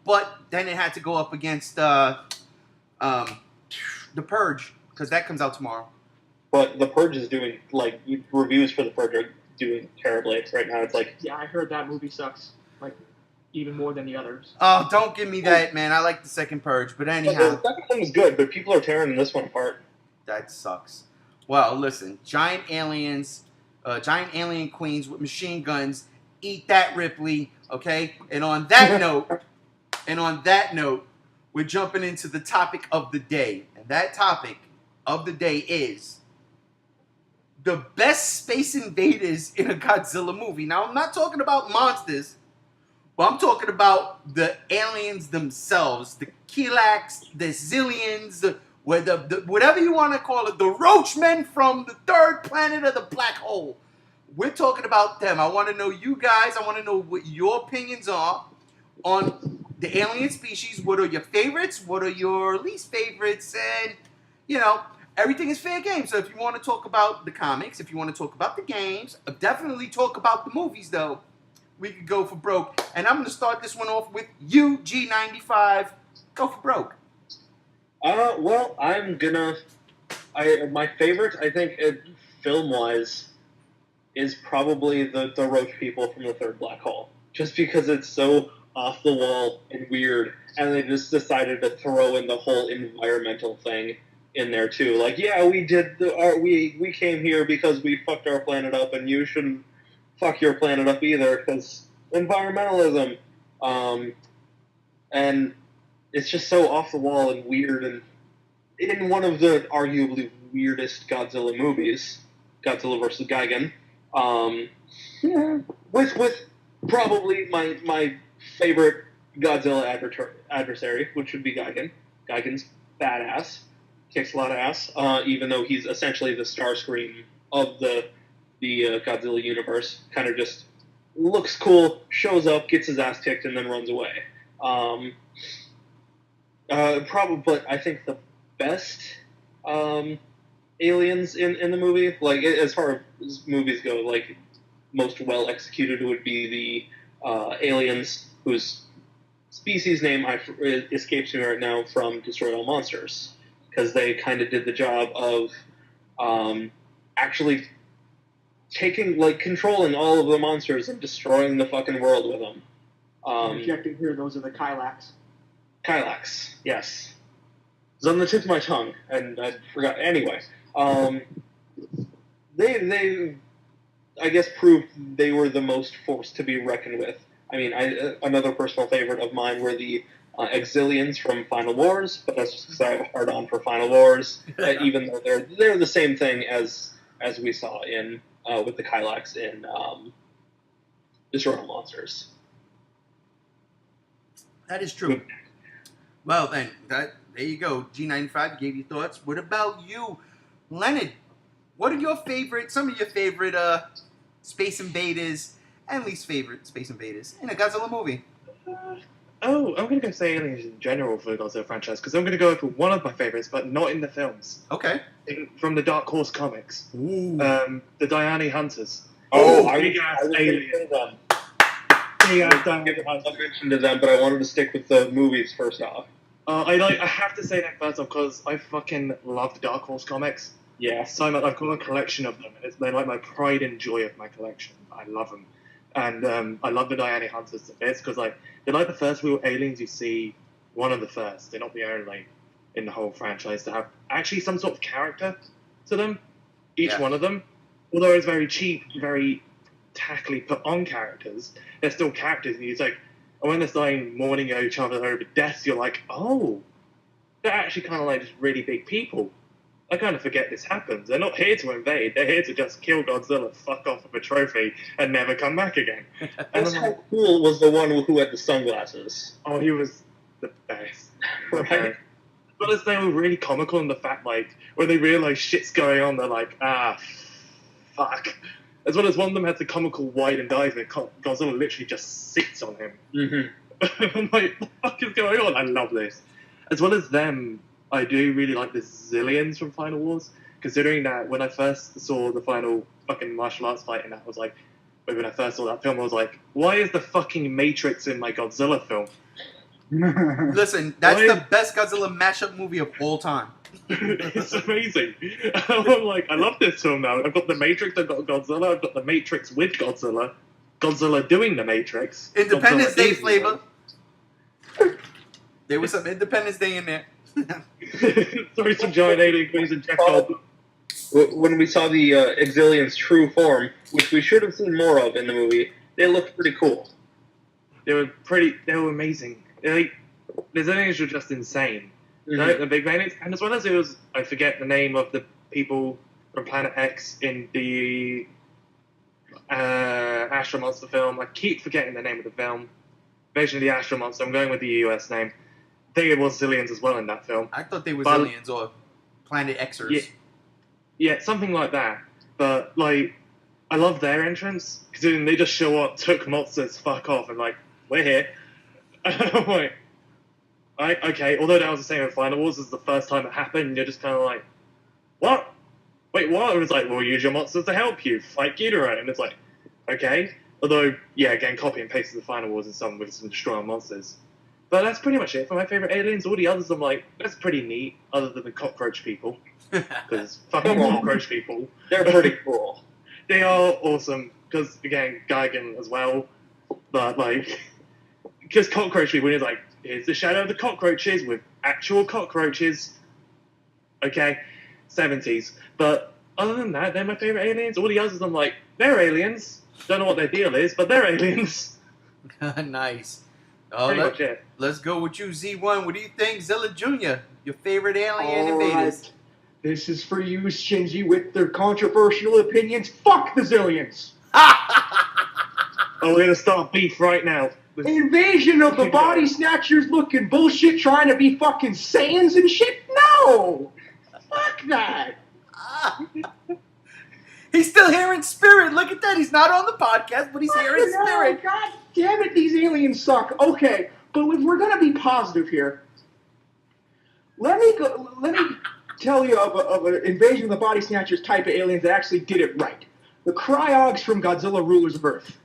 But then it had to go up against The Purge, because that comes out tomorrow. But The Purge is doing, reviews for The Purge are doing terribly right now. It's like... Yeah, I heard that movie sucks. Even more than the others. Oh, don't give me that, man. I like the second Purge, but anyhow. The second one was good, but people are tearing this one apart. That sucks. Well, listen. Giant alien queens with machine guns. Eat that, Ripley. Okay? And on that note, we're jumping into the topic of the day. And that topic of the day is the best space invaders in a Godzilla movie. Now, I'm not talking about monsters. Well, I'm talking about the aliens themselves, the Kilaks, the Zillions, whatever you want to call it, the Roachmen from the third planet of the black hole. We're talking about them. I want to know you guys. I want to know what your opinions are on the alien species. What are your favorites? What are your least favorites? And, everything is fair game. So if you want to talk about the comics, if you want to talk about the games, definitely talk about the movies, though. We could go for broke. And I'm going to start this one off with you, G95. Go for broke. Well, my favorite, I think, film-wise, is probably the Roach people from the third black hole. Just because it's so off the wall and weird, and they just decided to throw in the whole environmental thing in there, too. Like, yeah, we came here because we fucked our planet up, and you shouldn't fuck your planet up either, because environmentalism. And it's just so off the wall and weird, and in one of the arguably weirdest Godzilla movies, Godzilla vs. Gigan, with probably my favorite Godzilla adversary, which would be Gigan. Gigan's badass, kicks a lot of ass, even though he's essentially the Starscream of the the Godzilla universe. Kind of just looks cool, shows up, gets his ass kicked, and then runs away. Probably, but I think the best aliens in the movie, like as far as movies go, like most well executed would be the aliens whose species name escapes me right now from Destroy All Monsters, because they kind of did the job of actually taking, like, controlling all of the monsters and destroying the fucking world with them. Interjecting here, those are the Kylax. Kylax, yes. It's on the tip of my tongue, and I forgot. Anyway, they I guess proved they were the most force to be reckoned with. I mean, another personal favorite of mine were the Exilians from Final Wars, but that's just because I have a hard-on for Final Wars, even though they're the same thing as we saw in with the Kylax in Destroy All Monsters. That is true. Well, then, there you go. G95 gave you thoughts. What about you, Leonard? What are some of your favorite Space Invaders and least favorite Space Invaders in a Godzilla movie? I'm going to go say aliens in general for the Godzilla franchise, because I'm going to go for one of my favorites, but not in the films. Okay. From the Dark Horse comics. Ooh. The Diani Hunters. Big-ass alien. I'll mention to them, but I wanted to stick with the movies first off. I have to say that first off, because I fucking love the Dark Horse comics. Yeah. So much. I've got a collection of them. They're like my pride and joy of my collection. I love them. And I love the Diani Hunters to bits, because like they're like the first real aliens you see, one of the first. They're not the only in the whole franchise to have actually some sort of character to them. Each one of them. Although it's very cheap, very tackily put on characters, they're still characters, and and when they're starting mourning each other over deaths, you're like, oh, they're actually kind of like just really big people. I kind of forget this happens. They're not here to invade. They're here to just kill Godzilla, fuck off with a trophy, and never come back again. And how cool was the one who had the sunglasses? Oh, he was the best. Right? But as they were really comical in the fact, like, when they realize shit's going on, they're like, fuck. As well as one of them has the comical wide and dive, and Godzilla literally just sits on him. Mm-hmm. I'm like, what the fuck is going on? I love this. As well as them, I do really like the Zillions from Final Wars, considering that when I first saw the final fucking martial arts fight, and that was like, when I first saw that film, I was like, why is the fucking Matrix in my Godzilla film? Listen, that's the best Godzilla mashup movie of all time. It's amazing. I'm like, I love this film now. I've got the Matrix, I've got Godzilla, I've got the Matrix with Godzilla, Godzilla doing the Matrix. Independence Godzilla Day is flavor. There was some Independence Day in there. Sorry, some giant alien queens and Jeff Goldblum. When we saw the Exilians' true form, which we should have seen more of in the movie, they looked pretty cool. They were amazing. The aliens were just insane. Mm-hmm. The big aliens, and as well as it was, I forget the name of the people from Planet X in the Astro Monster film. I keep forgetting the name of the film. Invasion of the Astro Monster. I'm going with the US name. I think it was Zillions as well in that film. I thought they were Zillions or Planet Xers. Yeah, something like that. But, like, I love their entrance, considering they just show up, took monsters, fuck off, and like, we're here. I'm like, okay, although that was the same in Final Wars, this is the first time it happened, and you're just kind of like, what? Wait, what? It was like, we'll use your monsters to help you, fight Ghidorah, and it's like, okay. Although, yeah, again, copy and paste of the Final Wars and some with some destroying monsters. But that's pretty much it for my favourite aliens. All the others, I'm like, that's pretty neat, other than the cockroach people. Because fucking cockroach people. They're pretty cool. They are awesome, because, again, Gigan as well. But, like, because cockroach people, it's like, here's the shadow of the cockroaches with actual cockroaches. Okay, 70s. But other than that, they're my favourite aliens. All the others, I'm like, they're aliens. Don't know what their deal is, but they're aliens. Nice. Pretty much it. Let's go with you, Z1. What do you think, Zilla Jr.? Your favorite alien All invaders? right. This is for you, Shinji, with their controversial opinions. Fuck the Zillions! Oh, we're going to start beef right now. Invasion of the body snatchers looking bullshit trying to be fucking Saiyans and shit? No! Fuck that! He's still here in spirit. Look at that. He's not on the podcast, but he's here in No, spirit. God damn it, these aliens suck. Okay, but if we're gonna be positive here, let me tell you of an invasion of the body snatchers type of aliens that actually did it right. The Cryogs from Godzilla Rulers of Earth.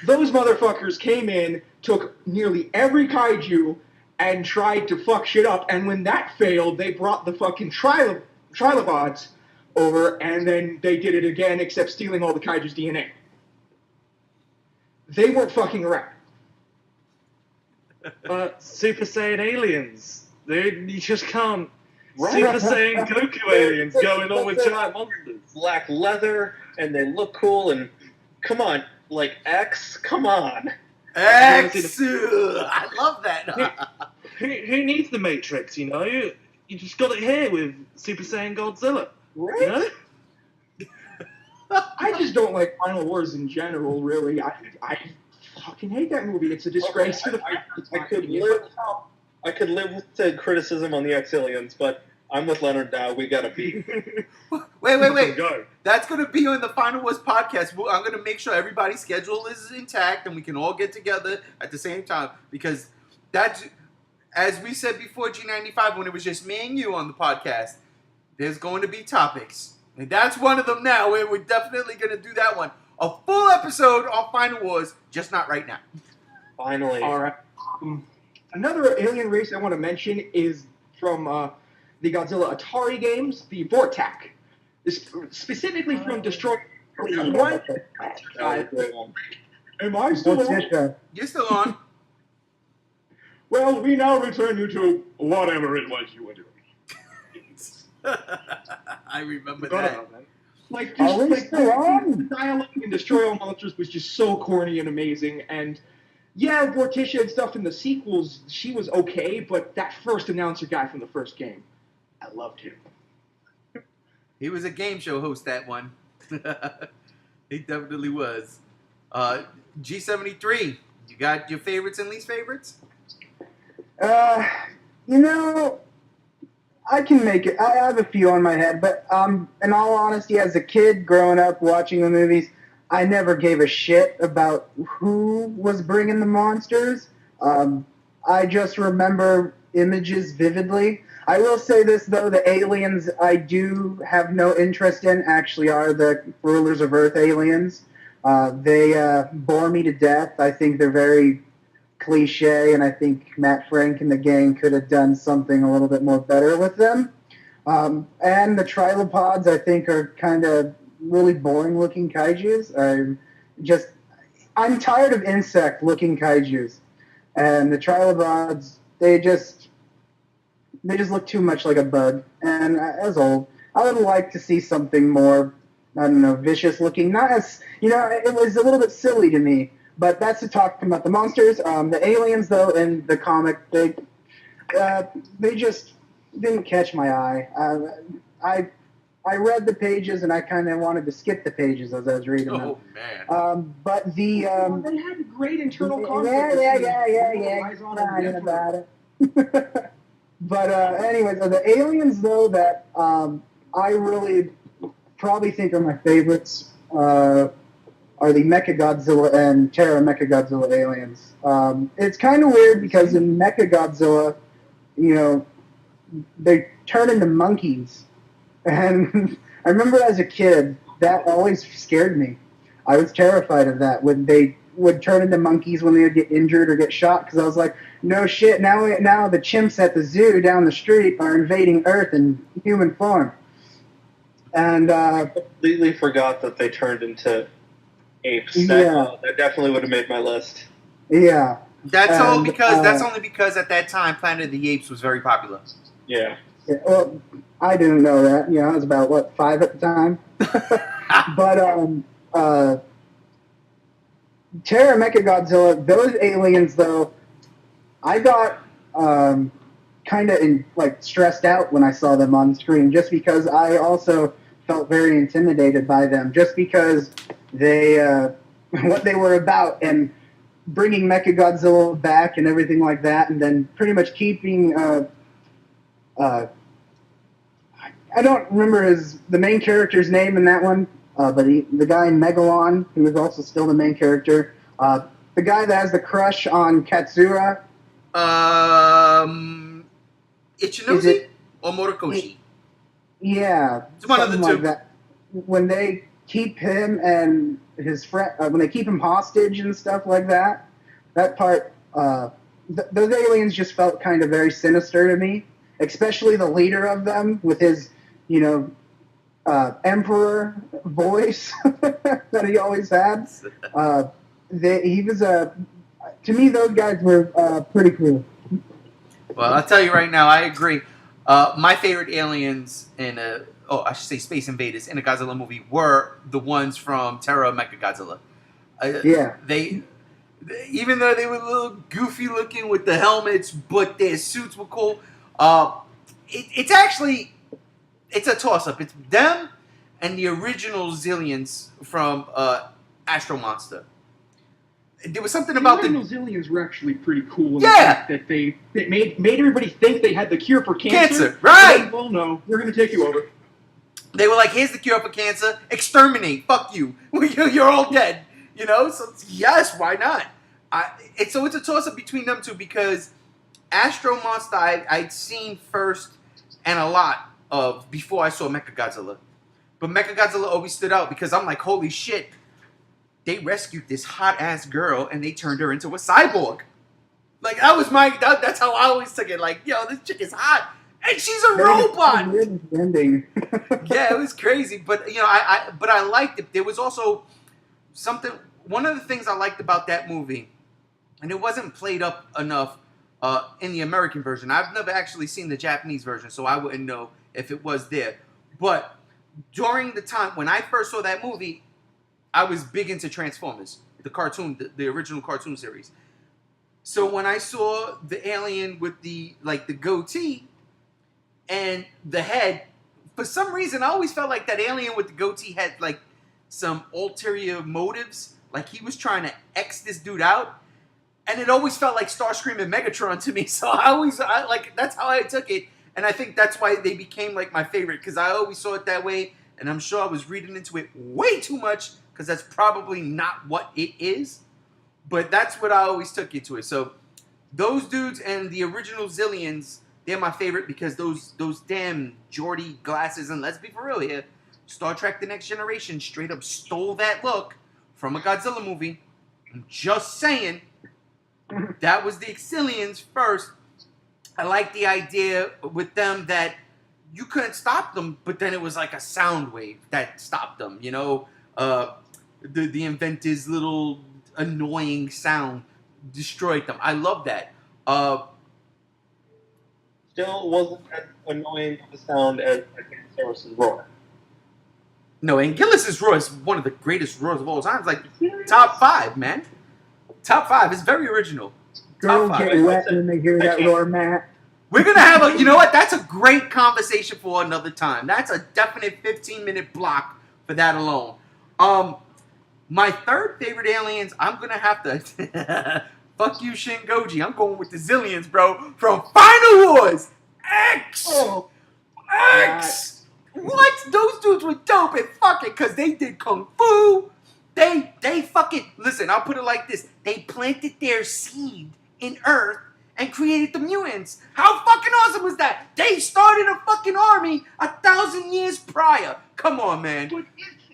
Those motherfuckers came in, took nearly every kaiju, and tried to fuck shit up. And when that failed, they brought the fucking Trilobots over, and then they did it again, except stealing all the kaiju's DNA. They weren't fucking around. But Super Saiyan aliens, dude, you just can't. Right. Super Saiyan Goku aliens going on with giant monsters. Black leather, and they look cool, and come on, like X, come on. X. I love that. Who needs the Matrix, you know? You just got it here with Super Saiyan Godzilla. Right? You know? I just don't like Final Wars in general, really. I fucking hate that movie. It's a disgrace to the I could live with the criticism on the X-Aliens, but I'm with Leonard now. We gotta be. Wait. Go. That's going to be on the Final Wars podcast. I'm going to make sure everybody's schedule is intact and we can all get together at the same time because that's, as we said before G95 when it was just me and you on the podcast, there's going to be topics. And that's one of them now. We're definitely going to do that one. A full episode on Final Wars, just not right now. Finally. All right. Another alien race I want to mention is from the Godzilla Atari games, the Vortak. Specifically from Destroy. One. Am I still on? You're still on. Well, we now return you to whatever it was you were doing. I remember Forgot that. about that. Like, Are we just still on? the dialogue in Destroy All Monsters was just so corny and amazing. And yeah, Morticia and stuff in the sequels, she was okay, but that first announcer guy from the first game, I loved him. He was a game show host, that one. He definitely was. G73, you got your favorites and least favorites? You know, I can make it. I have a few on my head, but in all honesty, as a kid growing up watching the movies, I never gave a shit about who was bringing the monsters. I just remember images vividly. I will say this, though, the aliens I do have no interest in actually are the Rulers of Earth aliens. They bore me to death. I think they're very cliche, and I think Matt Frank and the gang could have done something a little bit more better with them. And the trilopods, I think, are kind of really boring-looking kaijus. I'm tired of insect-looking kaijus. And the trilopods, they just look too much like a bug. And as old, I would like to see something more, I don't know, vicious-looking. Not as, it was a little bit silly to me. But that's to talk about the monsters. The aliens, though, in the comic, they just didn't catch my eye. I read the pages, and I kind of wanted to skip the pages as I was reading them. Oh, man. But the... they had great internal conflict. Yeah. Crying about it. But anyways, the aliens, though, that I really probably think are my favorites are the Mechagodzilla and Terra Mechagodzilla aliens. It's kind of weird because in Mechagodzilla, they turn into monkeys. And I remember as a kid, that always scared me. I was terrified of that when they would turn into monkeys when they would get injured or get shot, because I was like, no shit, now the chimps at the zoo down the street are invading Earth in human form. And I completely forgot that they turned into apes. Yeah. That definitely would have made my list. yeah. That's only because at that time Planet of the Apes was very popular. Yeah. Yeah, well, I didn't know that. I was about, 5 at the time? But, Terra Mechagodzilla, those aliens, though, I got kind of stressed out when I saw them on screen, just because I also felt very intimidated by them, just because they, what they were about, and bringing Mechagodzilla back and everything like that, and then pretty much keeping, I don't remember the main character's name in that one. but the guy in Megalon, who is also still the main character, the guy that has the crush on Katsura. Is Ichinozi it? or Morokoshi? Yeah, It's one of the something two. like that. When they keep him and his friend, when they keep him hostage and stuff like that, that part, those aliens just felt kind of very sinister to me. Especially the leader of them with his, emperor voice that he always had. He was to me, those guys were pretty cool. Well, I'll tell you right now, I agree. My favorite aliens I should say Space Invaders in a Godzilla movie were the ones from Terra Mechagodzilla. Yeah. Even though they were a little goofy looking with the helmets, but their suits were cool. It's a toss up. It's them and the original Zillions from Astro Monster. There was something about the original Zillions were actually pretty cool. In Yeah! the fact that they made everybody think they had the cure for cancer. Right? Then, well, no, we're going to take you over. They were like, here's the cure for cancer. Exterminate. Fuck you. You're all dead. So yes, why not? It's a toss-up between them two because Astro Monster I'd seen first and a lot of before I saw Mechagodzilla. But Mechagodzilla always stood out because I'm like, holy shit. They rescued this hot-ass girl and they turned her into a cyborg. Like, that was that's how I always took it. Like, yo, this chick is hot. And she's a robot! Ending. Yeah, it was crazy. But, I liked it. There was also one of the things I liked about that movie, and it wasn't played up enough in the American version. I've never actually seen the Japanese version, so I wouldn't know if it was there. But during the time when I first saw that movie, I was big into Transformers, the cartoon, the original cartoon series. So when I saw the alien with the goatee and the head, for some reason I always felt like that alien with the goatee had like some ulterior motives. Like he was trying to X this dude out. And it always felt like Starscream and Megatron to me. So that's how I took it. And I think that's why they became like my favorite, because I always saw it that way. And I'm sure I was reading into it way too much, because that's probably not what it is. But that's what I always took into it. So those dudes and the original Zillions, they're my favorite because those damn Geordie glasses, and let's be for real here, Star Trek The Next Generation straight up stole that look from a Godzilla movie. I'm just saying. That was the Exilians first. I like the idea with them that you couldn't stop them, but then it was like a sound wave that stopped them. The inventor's little annoying sound destroyed them. I love that. Still wasn't as annoying of a sound as Ankylosaurus's roar. No, Anguillus's roar is one of the greatest roars of all time. It's like top 5, man. Top 5. It's very original. Girls Top 5. get wet when they hear that roar, Matt. We're going to have you know what? That's a great conversation for another time. That's a definite 15-minute block for that alone. My third favorite aliens, I'm going to have to... Fuck you, Shin Goji. I'm going with the Zillions, bro. From Final Wars. X! Oh, X! What? Those dudes were dope and fucking, because they did Kung Fu. They fucking... Listen, I'll put it like this. They planted their seed in Earth and created the mutants. How fucking awesome was that? They started a fucking army 1,000 years prior. Come on, man. but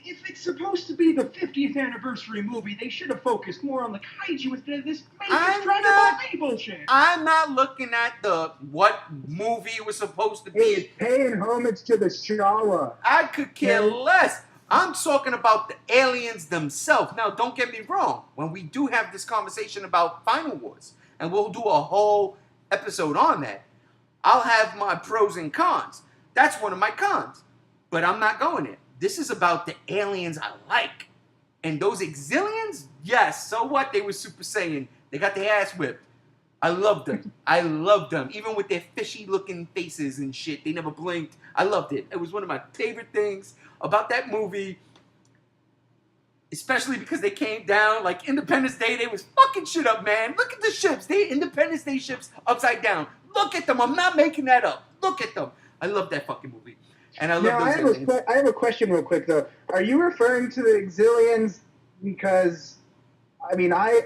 if it's supposed to be the 50th anniversary movie, they should have focused more on the kaiju instead of this I'm Matrix Dragon not- Ball Z bullshit. I'm not looking at what movie it was supposed to Hey, it's be. paying homage to the Shawa. I could care less. I'm talking about the aliens themselves. Now, don't get me wrong. When we do have this conversation about Final Wars, and we'll do a whole episode on that, I'll have my pros and cons. That's one of my cons. But I'm not going there. This is about the aliens I like. And those Exilians, yes, so what? They were Super Saiyan. They got their ass whipped. I loved them. I loved them. Even with their fishy-looking faces and shit. They never blinked. I loved it. It was one of my favorite things about that movie. Especially because they came down, like Independence Day, they was fucking shit up, man. Look at the ships. They Independence Day ships upside down. Look at them. I'm not making that up. Look at them. I love that fucking movie. And I love Now, those aliens. I have a question real quick, though. Are you referring to the Exilians because, I mean, I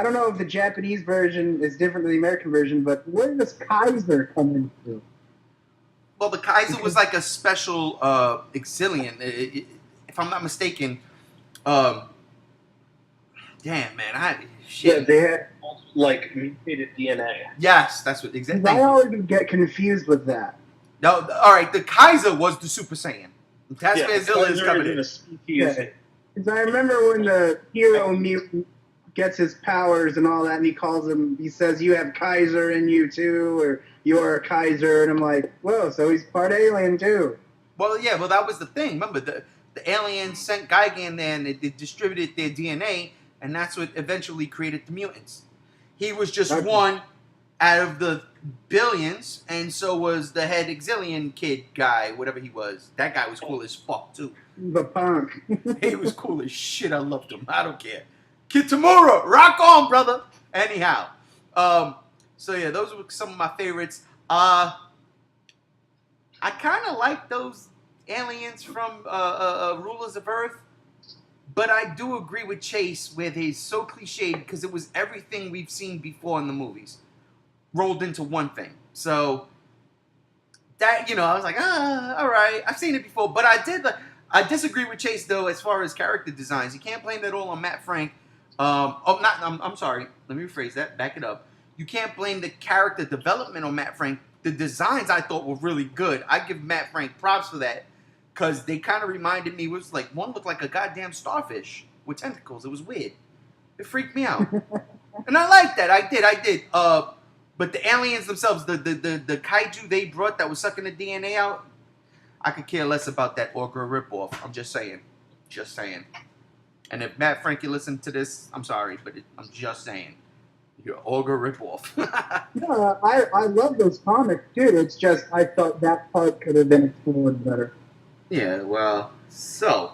don't know if the Japanese version is different than the American version, but where does Kaiser come into? Well, the Kaiser was like a special Exilian, if I'm not mistaken. Um, damn, man, Yeah, shit. they had like mutated DNA. Yes, that's what 'Cause exactly. I always get confused with that. No, all right. The Kaiser was the Super Saiyan. That's Yeah, where Zilla is Kaiser coming in in. a species. Okay. Because I remember when the hero mutant gets his powers and all that, and he says, you have Kaiser in you too, or you're a Kaiser, and I'm like, whoa, so he's part alien too. Well, yeah. Well, that was the thing. Remember, the aliens sent Gigan there, and they distributed their DNA, and that's what eventually created the mutants. He was just Okay. one out of the billions, and so was the head Exilian kid guy, whatever he was. That guy was cool as fuck too. The punk. He was cool as shit. I loved him. I don't care. Kid Tamura, rock on, brother. Anyhow, so yeah, those were some of my favorites. I kind of like those aliens from Rulers of Earth, but I do agree with Chase with his so cliched because it was everything we've seen before in the movies rolled into one thing. So that, I was like, all right, I've seen it before, but I disagree with Chase though as far as character designs. You can't blame that all on Matt Frank. I'm sorry. Let me rephrase that. Back it up. You can't blame the character development on Matt Frank. The designs I thought were really good. I give Matt Frank props for that because they kind of reminded me. It was like one looked like a goddamn starfish with tentacles. It was weird. It freaked me out, and I liked that. I did. But the aliens themselves, the kaiju they brought that was sucking the DNA out, I could care less about that Orga ripoff. I'm just saying. Just saying. And if Matt Frank, you listen to this, I'm sorry, but I'm just saying. You're Orga ripoff. No, I love those comics, dude. It's just I thought that part could have been explored better. Yeah, well, so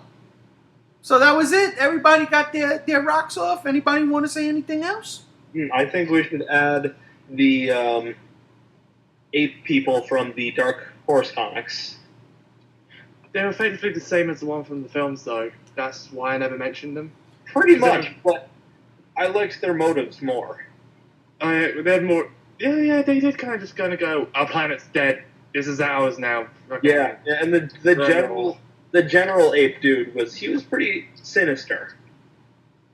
that was it. Everybody got their rocks off. Anybody want to say anything else? I think we should add the ape people from the Dark Horse comics. They're effectively the same as the one from the films, though. That's why I never mentioned them. Pretty Is that- much, but I liked their motives more. They're more. Yeah, they did kind of just go, our planet's dead. This is ours now. Yeah, and the general ape dude was pretty sinister.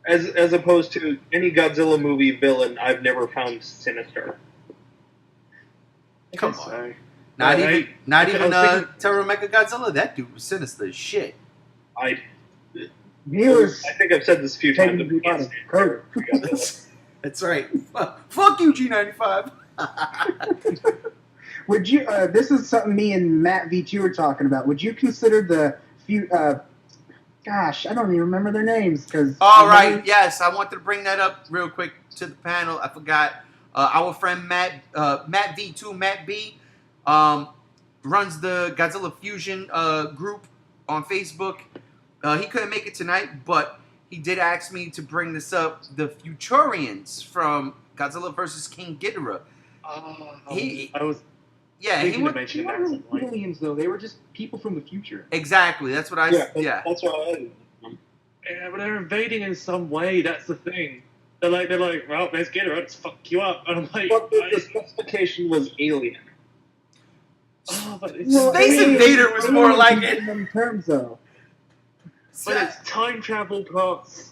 As opposed to any Godzilla movie villain I've never found sinister. Come So, on. Not I even was thinking- Terror Mecha Godzilla. That dude was sinister as shit. I He was think I've said this a few times. taking me out of cover. That's right. Fuck you, G95. Would you? This is something me and Matt V2 were talking about. Would you consider the few? Gosh, I don't even remember their names because. All right. Yes, I wanted to bring that up real quick to the panel. I forgot. Our friend Matt V2, Matt B, runs the Godzilla Fusion group on Facebook. He couldn't make it tonight, but he did ask me to bring this up. The Futurians from Godzilla vs. King Ghidorah. He thinking went, of mentioning that. They at some weren't point. aliens, though. They were just people from the future. exactly. That's what I. Yeah. That's what I. Yeah, but they're invading in some way. That's the thing. They're like, well, there's Ghidorah. Let's fuck you up. And I'm like, But the specification was alien. but it's Space Invader was more like it. In terms though. But it's time travel plots.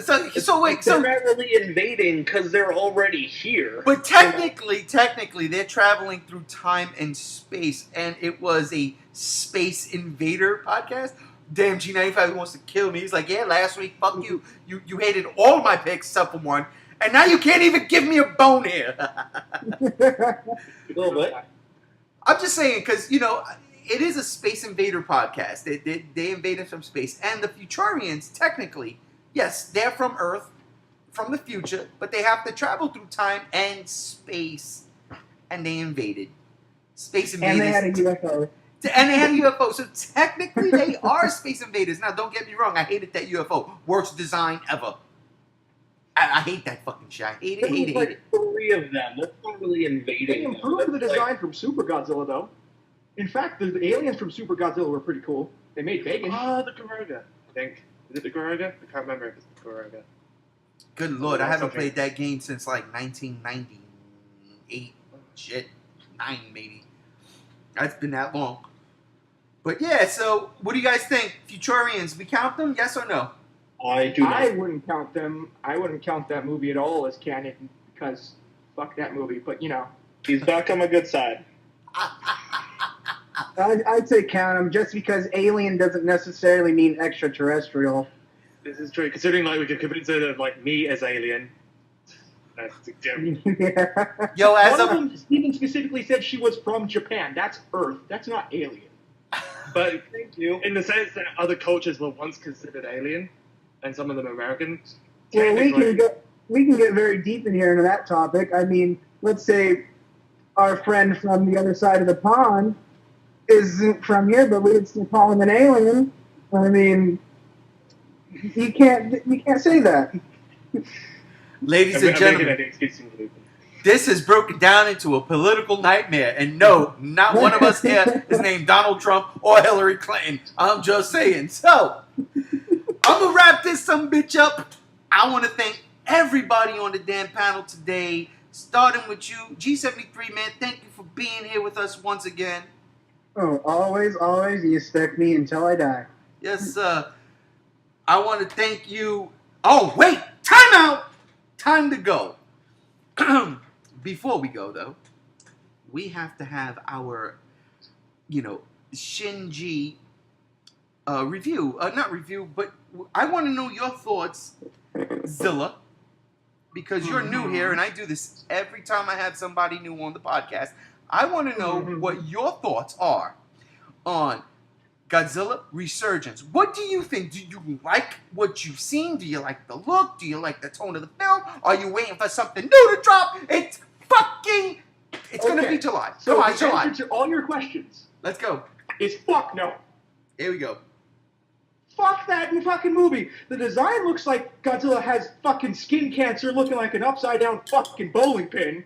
So wait. They're So not really invading because they're already here. but technically, they're traveling through time and space, and it was a Space Invader podcast. Damn, G95 wants to kill me. He's like, yeah, last week, fuck you. You hated all my picks except for one, and now you can't even give me a bone here. A little bit. I'm just saying, because, it is a Space Invader podcast. They invaded from space, and the Futurians, technically, yes, they're from Earth, from the future, but they have to travel through time and space, and they invaded. Space invaders. And they had a UFO. And they had a UFO. So technically, they are Space Invaders. Now, don't get me wrong. I hated that UFO. Worst design ever. I hate that fucking shit. I hate it, hate it, hate it. 3 of them. That's not really They invading. improved the That's design from Super Godzilla, though. In fact, the aliens from Super Godzilla were pretty cool. They made bacon. Oh, the Garoga, I think. Is it the Garoga? I can't remember if it's the Garoga. Good lord, I haven't Something. played that game since like 1998. Shit, 9 maybe. That's been that long. But yeah, so what do you guys think? Futurians, we count them? Yes or no? I do not. I wouldn't count them. I wouldn't count that movie at all as canon because fuck that movie. But you know, He's back on my good side. I'd say count them just because alien doesn't necessarily mean extraterrestrial. This is true, considering like we could consider like me as alien. That's Yeah. Yo, as one of of them even specifically said she was from Japan. That's Earth. That's not alien. But Thank you. in the sense that other cultures were once considered alien, and some of them American. Well, technically- we can get very deep in here into that topic. I mean, let's say our friend from the other side of the pond isn't from here, but we would still call him an alien. I mean, you can't say that. ladies I'm and making gentlemen, any excuse to believe them. this has broken down into a political nightmare. And no, not one of us here is named Donald Trump or Hillary Clinton. I'm just saying. So, I'm going to wrap this some bitch up. I want to thank everybody on the damn panel today, starting with you. G73, man, thank you for being here with us once again. Oh, always, you expect me until I die. Yes, I want to thank you. Oh, wait, time out. Time to go. Before we go, though, we have to have our, Shinji review. Not review, but I want to know your thoughts, Zilla, because you're new here, and I do this every time I have somebody new on the podcast. I want to know what your thoughts are on Godzilla Resurgence. What do you think? Do you like what you've seen? Do you like the look? Do you like the tone of the film? Are you waiting for something new to drop? It's going to be July. So Come on, the July. answer to all your questions Let's go. is fuck no. Here we go. Fuck that fucking movie. The design looks like Godzilla has fucking skin cancer looking like an upside down fucking bowling pin.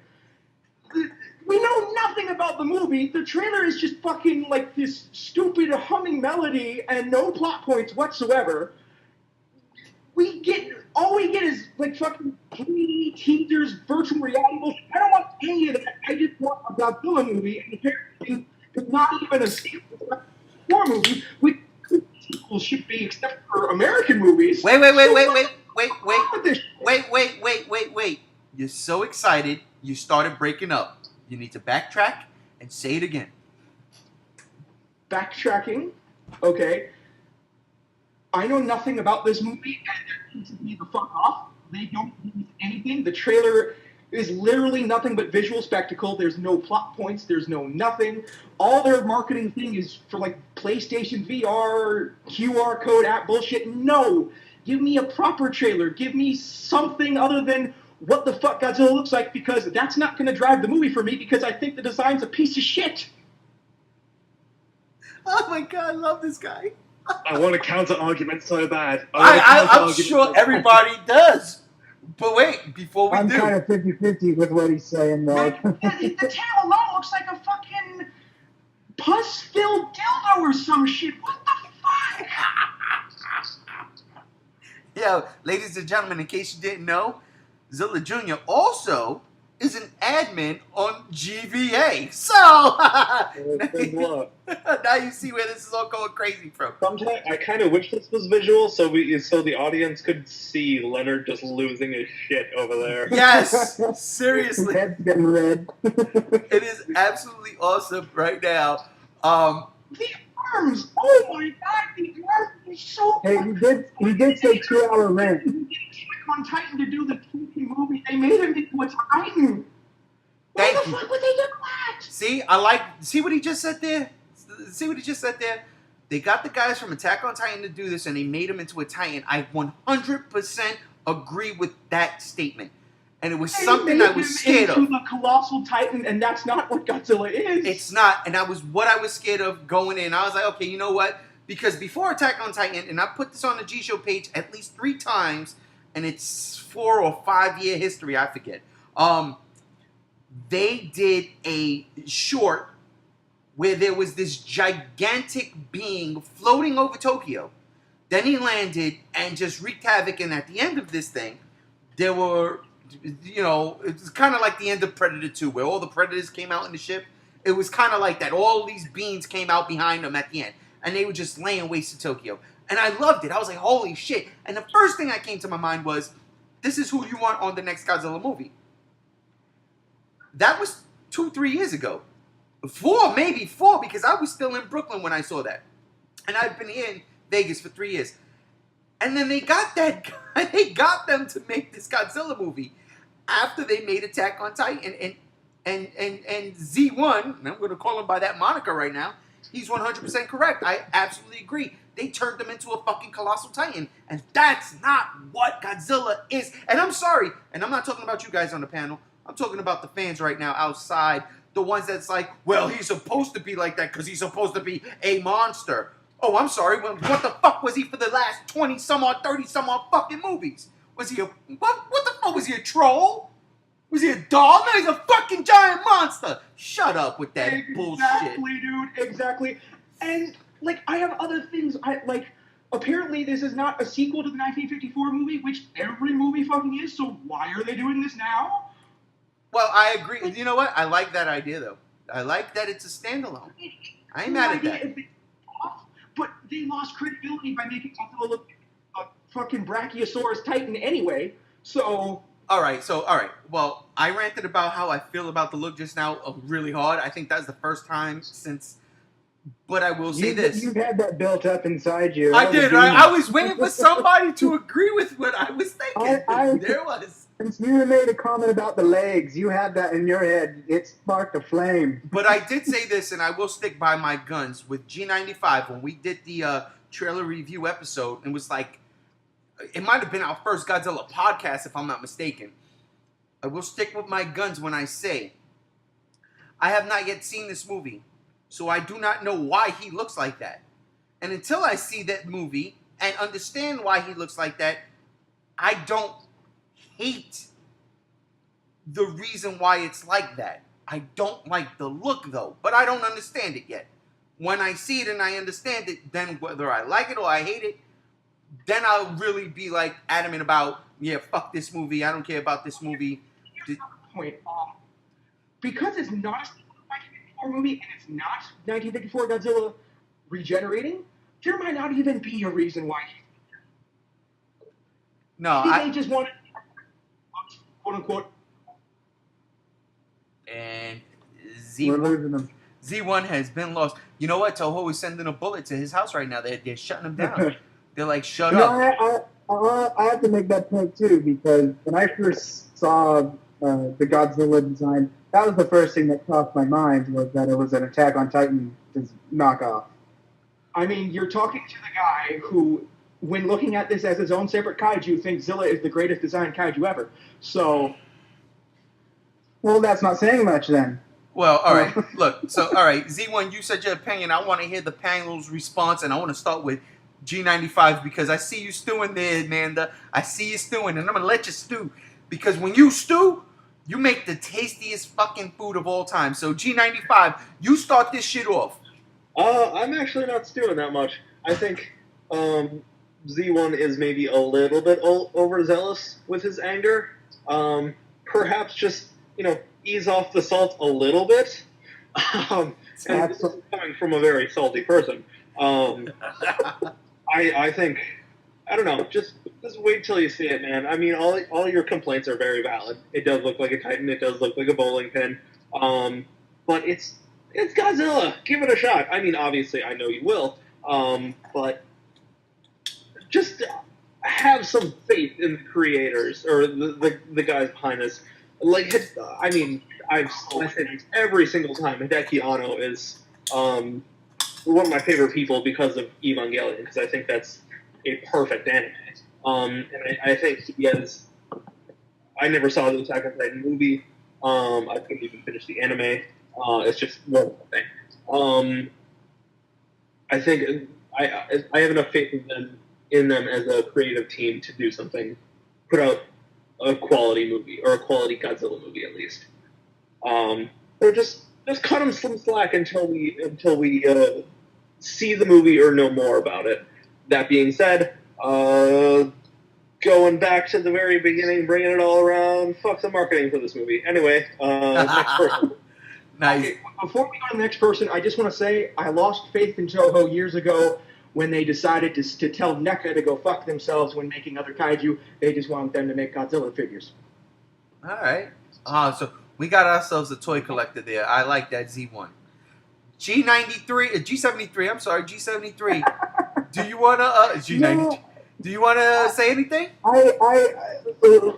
We know nothing about the movie. The trailer is just fucking like this stupid humming melody and no plot points whatsoever. All we get is like fucking 3D teasers, virtual reality bullshit. I don't want any of that. I just want a Godzilla movie, and apparently it's not even a sequel to a war movie, which sequels should be except for American movies. Wait. So what's wrong with this shit? Wait. You're so excited, you started breaking up. You need to backtrack and say it again. Backtracking. Okay. I know nothing about this movie, and they need to be the fuck off. They don't need anything. The trailer is literally nothing but visual spectacle. There's no plot points. There's no nothing. All their marketing thing is for like PlayStation VR, QR code app bullshit. No. Give me a proper trailer. Give me something other than what the fuck Godzilla looks like, because that's not going to drive the movie for me, because I think the design's a piece of shit. Oh my god, I love this guy. I want to counter argument so bad. I'm sure everybody does. But wait, before we I'm do. kind of 50-50 with what he's saying, though. The tail alone looks like a fucking pus-filled dildo or some shit. What the fuck? Yo, ladies and gentlemen, in case you didn't know, Zilla Jr. also is an admin on GVA. So, now you see where this is all going crazy from. Sometimes I kind of wish this was visual, so the audience could see Leonard just losing his shit over there. Yes, seriously. Head's getting red. It is absolutely awesome right now. The arms! Oh my god, the arms are so Hey, he did say 2-hour rent. on Titan to do the TV movie. They made him into a Titan. Why Thank the you. fuck would they do that? See what he just said there? See what he just said there? They got the guys from Attack on Titan to do this, and they made him into a Titan. I 100% agree with that statement. And it was something I was scared of. Into the colossal Titan, and that's not what Godzilla is. It's not, and that was what I was scared of going in. I was like, okay, you know what? Because before Attack on Titan, and I put this on the G Show page at least 3 times, and it's 4 or 5 year history, I forget. They did a short where there was this gigantic being floating over Tokyo. Then he landed and just wreaked havoc. And at the end of this thing, there were, it's kind of like the end of Predator 2, where all the Predators came out in the ship. It was kind of like that. All these beings came out behind them at the end. And they were just laying waste to Tokyo. And I loved it. I was like, holy shit. And the first thing that came to my mind was, this is who you want on the next Godzilla movie. That was 2-3 years ago. 4, maybe 4, because I was still in Brooklyn when I saw that. And I've been here in Vegas for 3 years. And then they got that guy, they got them to make this Godzilla movie after they made Attack on Titan. And Z1, and I'm going to call him by that moniker right now, he's 100% correct. I absolutely agree. They turned him into a fucking colossal titan. And that's not what Godzilla is. And I'm sorry, and I'm not talking about you guys on the panel. I'm talking about the fans right now outside. The ones that's like, well, he's supposed to be like that because he's supposed to be a monster. Oh, I'm sorry. Well, what the fuck was he for the last 20-some-odd, 30-some-odd fucking movies? Was he a... What the fuck? Was he a troll? Was he a doll? No, he's a fucking giant monster. Shut up with that bullshit. Exactly, dude. Exactly. And, I have other things. Apparently this is not a sequel to the 1954 movie, which every movie fucking is, so why are they doing this now? Well, I agree. You know what? I like that idea, though. I like that it's a standalone. I ain't mad at that. But they lost credibility by making Godzilla look a fucking Brachiosaurus Titan anyway, so... All right. Well, I ranted about how I feel about the look just now really hard. I think that's the first time since... But I will say this. You've had that built up inside you. I did. I was waiting for somebody to agree with what I was thinking. There was. Since you made a comment about the legs, you had that in your head. It sparked a flame. But I did say this, and I will stick by my guns. With G95, when we did the trailer review episode, it was like, it might have been our first Godzilla podcast, if I'm not mistaken. I will stick with my guns when I say, I have not yet seen this movie, so I do not know why he looks like that. And until I see that movie and understand why he looks like that, I don't hate the reason why it's like that. I don't like the look, though, but I don't understand it yet. When I see it and I understand it, then whether I like it or I hate it, then I'll really be adamant about, yeah, fuck this movie, I don't care about this movie. Point. Because it's not a 1954 movie and it's not 1954 Godzilla regenerating, there might not even be a reason why. No, they just want quote unquote. And We're losing them. Z1 has been lost. You know what? Toho is sending a bullet to his house right now. They're shutting him down. They're like, shut up. I have to make that point too, because when I first saw the Godzilla design, that was the first thing that crossed my mind, was that it was an Attack on Titan knockoff. I mean, you're talking to the guy who, when looking at this as his own separate kaiju, thinks Zilla is the greatest designed kaiju ever. So... Well, that's not saying much then. Well, all right. Look, so, all right. Z1, you said your opinion. I want to hear the panel's response, and I want to start with G95 because I see you stewing there, Nanda. I see you stewing, and I'm going to let you stew. Because when you stew, you make the tastiest fucking food of all time. So, G95, you start this shit off. I'm actually not stewing that much. I think Z1 is maybe a little bit overzealous with his anger. Perhaps just, ease off the salt a little bit. And this is coming from a very salty person. I think, I don't know, just wait till you see it, man. I mean, all your complaints are very valid. It does look like a Titan. It does look like a bowling pin. But it's Godzilla. Give it a shot. I mean, obviously, I know you will. But just have some faith in the creators or the guys behind this. I mean, I say this every single time. Hideki Anno is one of my favorite people because of Evangelion, because I think that's a perfect anime. And I think he has... I never saw the Attack on Titan movie. I couldn't even finish the anime. It's just one thing. I think I have enough faith in them as a creative team to do something, put out a quality movie, or a quality Godzilla movie at least. They're just cut him some slack until we see the movie or know more about it. That being said, going back to the very beginning, bringing it all around, fuck the marketing for this movie. Anyway, next person. Nice. Okay, before we go to the next person, I just want to say I lost faith in Toho years ago when they decided to tell NECA to go fuck themselves when making other kaiju. They just wanted them to make Godzilla figures. All right. So we got ourselves a toy collector there. I like that Z1. G73. I'm sorry, G73. Do you wanna G93? No. Do you wanna say anything? I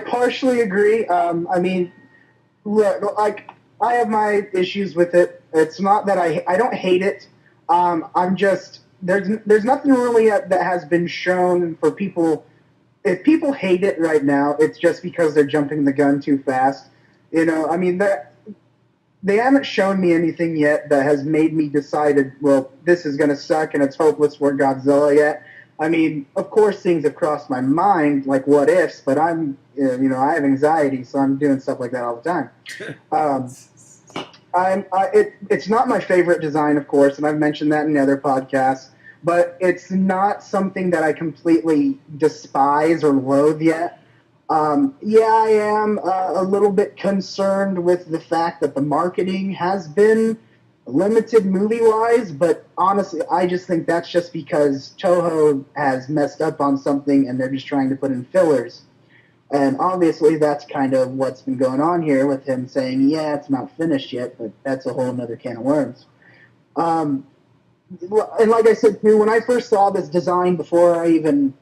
partially agree. I mean, look, like I have my issues with it. It's not that I don't hate it. I'm just there's nothing really that has been shown for people. If people hate it right now, it's just because they're jumping the gun too fast. You know, I mean, they haven't shown me anything yet that has made me decided, well, this is going to suck and it's hopeless for Godzilla yet. I mean, of course, things have crossed my mind, like what ifs, but I have anxiety, so I'm doing stuff like that all the time. It's not my favorite design, of course, and I've mentioned that in other podcasts, but it's not something that I completely despise or loathe yet. I am a little bit concerned with the fact that the marketing has been limited movie-wise, but honestly, I just think that's just because Toho has messed up on something and they're just trying to put in fillers. And obviously, that's kind of what's been going on here with him saying, yeah, it's not finished yet, but that's a whole other can of worms. And like I said, too, when I first saw this design the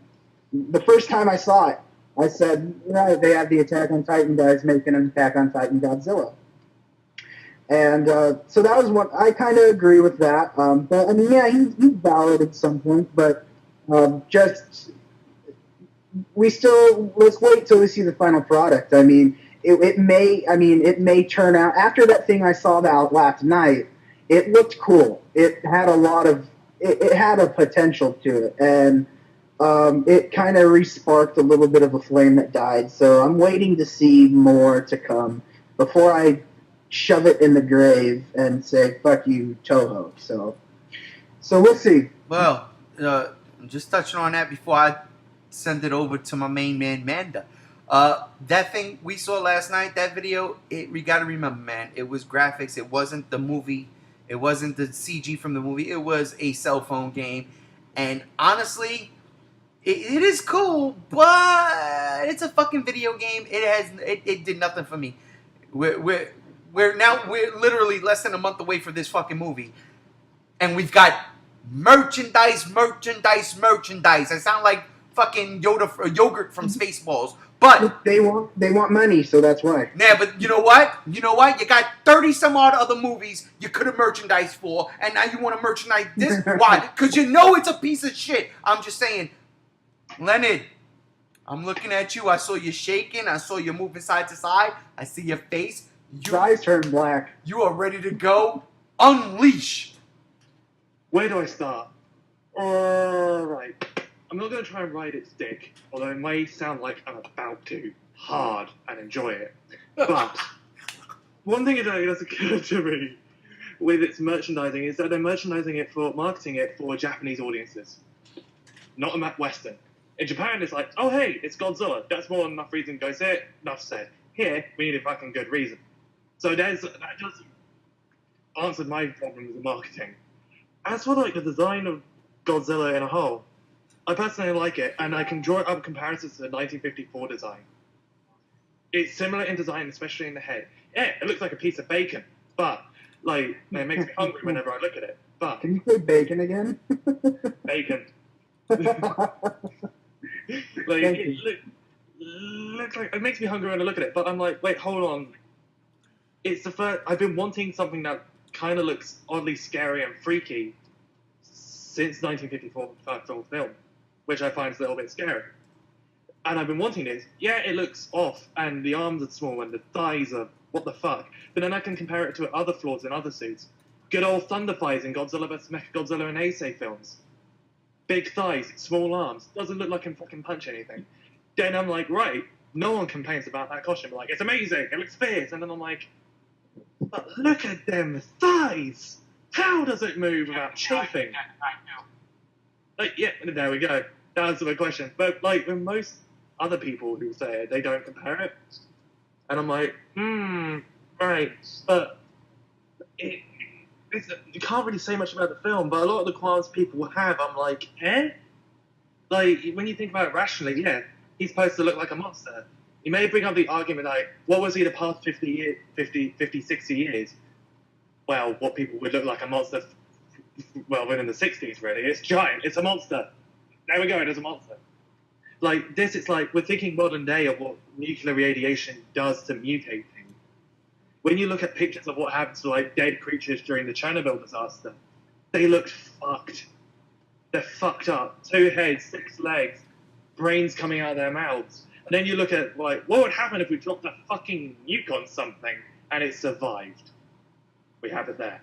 first time I saw it, I said, right, they have the Attack on Titan guys making an Attack on Titan Godzilla. And so that was what I kind of agree with that. But I mean, yeah, he's valid at some point, but let's wait till we see the final product. I mean, it may turn out after that thing I saw out last night. It looked cool. It had it had a potential to it, and it kind of re-sparked a little bit of a flame that died. So I'm waiting to see more to come before I shove it in the grave and say, fuck you, Toho. So we'll see. Well, just touching on that before I send it over to my main man, Manda. That thing we saw last night, that video, we got to remember, man, it was graphics. It wasn't the movie. It wasn't the CG from the movie. It was a cell phone game. And honestly, it is cool, but it's a fucking video game. It did nothing for me. We're literally less than a month away from this fucking movie, and we've got merchandise. I sound like fucking yogurt from Spaceballs. But they want money, so that's why. Yeah, but you know what? You got 30 some odd other movies you could have merchandised for, and now you want to merchandise this? Why? Because you know it's a piece of shit. I'm just saying, Leonard, I'm looking at you. I saw you shaking. I saw you moving side to side. I see your face. Your eyes turned black. You are ready to go. Unleashed. Where do I start? Alright. I'm not going to try and ride its dick, although it may sound like I'm about to, hard, and enjoy it. But one thing that has occurred to me with its merchandising is that they're marketing it for Japanese audiences, not a Western. In Japan, it's like, oh hey, it's Godzilla. That's more than enough reason to go see it. Enough said. Here, we need a fucking good reason. So that just answered my problem with the marketing. As for like the design of Godzilla in a whole, I personally like it, and I can draw up comparisons to the 1954 design. It's similar in design, especially in the head. Yeah, it looks like a piece of bacon, but like it makes me hungry whenever I look at it. But can you say bacon again? Bacon. Looks like it makes me hungry when I look at it, but I'm like, wait, hold on. It's the first. I've been wanting something that kind of looks oddly scary and freaky since 1954 film, which I find is a little bit scary. And I've been wanting this. Yeah, it looks off, and the arms are small, and the thighs are what the fuck. But then I can compare it to other flaws in other suits. Good old Thunder Thighs in Godzilla vs. Mechagodzilla and Heisei films. Big thighs, small arms, doesn't look like I can fucking punch anything. Then I'm like, right, no one complains about that costume. Like, it's amazing, it looks fierce. And then I'm like, But look at them thighs! How does it move without chafing? Like, yeah, there we go. That answers my question. But like with most other people who say it, they don't compare it. And I'm like, right. But you can't really say much about the film, but a lot of the qualms people have, I'm like, eh? Like, when you think about it rationally, yeah, he's supposed to look like a monster. You may bring up the argument like, what was he the past 50, 60 years? Well, what people would look like a monster, well, within the 60s, really. It's giant. It's a monster. There we go. It is a monster. Like, this, it's like, we're thinking modern day of what nuclear radiation does to mutate things. When you look at pictures of what happens to, like, dead creatures during the Chernobyl disaster, they look fucked. They're fucked up. 2 heads, 6 legs, brains coming out of their mouths. And then you look at, like, what would happen if we dropped a fucking nuke on something and it survived? We have it there.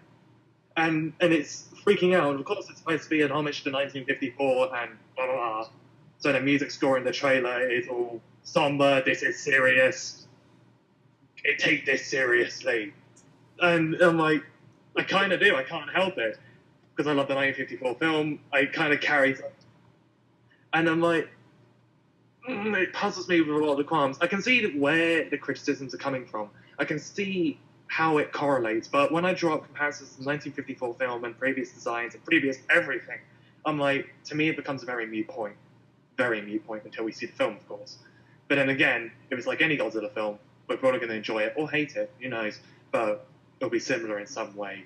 And it's freaking out. Of course, it's supposed to be an homage to 1954 and blah, blah, blah. So the music score in the trailer is all somber, this is serious. Take this seriously. And I'm like, I kind of do. I can't help it. Because I love the 1954 film. I kind of carries it. And I'm like, it puzzles me with a lot of the qualms. I can see where the criticisms are coming from. I can see how it correlates. But when I draw up comparisons to the 1954 film and previous designs and previous everything, I'm like, to me, it becomes a very moot point. Very moot point until we see the film, of course. But then again, if it's like any Godzilla film, we're probably going to enjoy it or hate it, who knows. But it'll be similar in some way.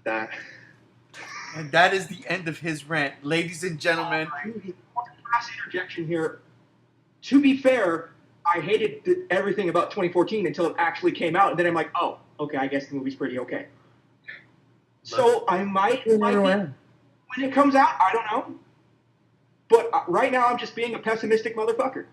And that is the end of his rant. Ladies and gentlemen. Last interjection here. To be fair, I hated everything about 2014 until it actually came out, and then I'm like, oh, okay, I guess the movie's pretty okay. So I might like it when it comes out. I don't know. But right now, I'm just being a pessimistic motherfucker.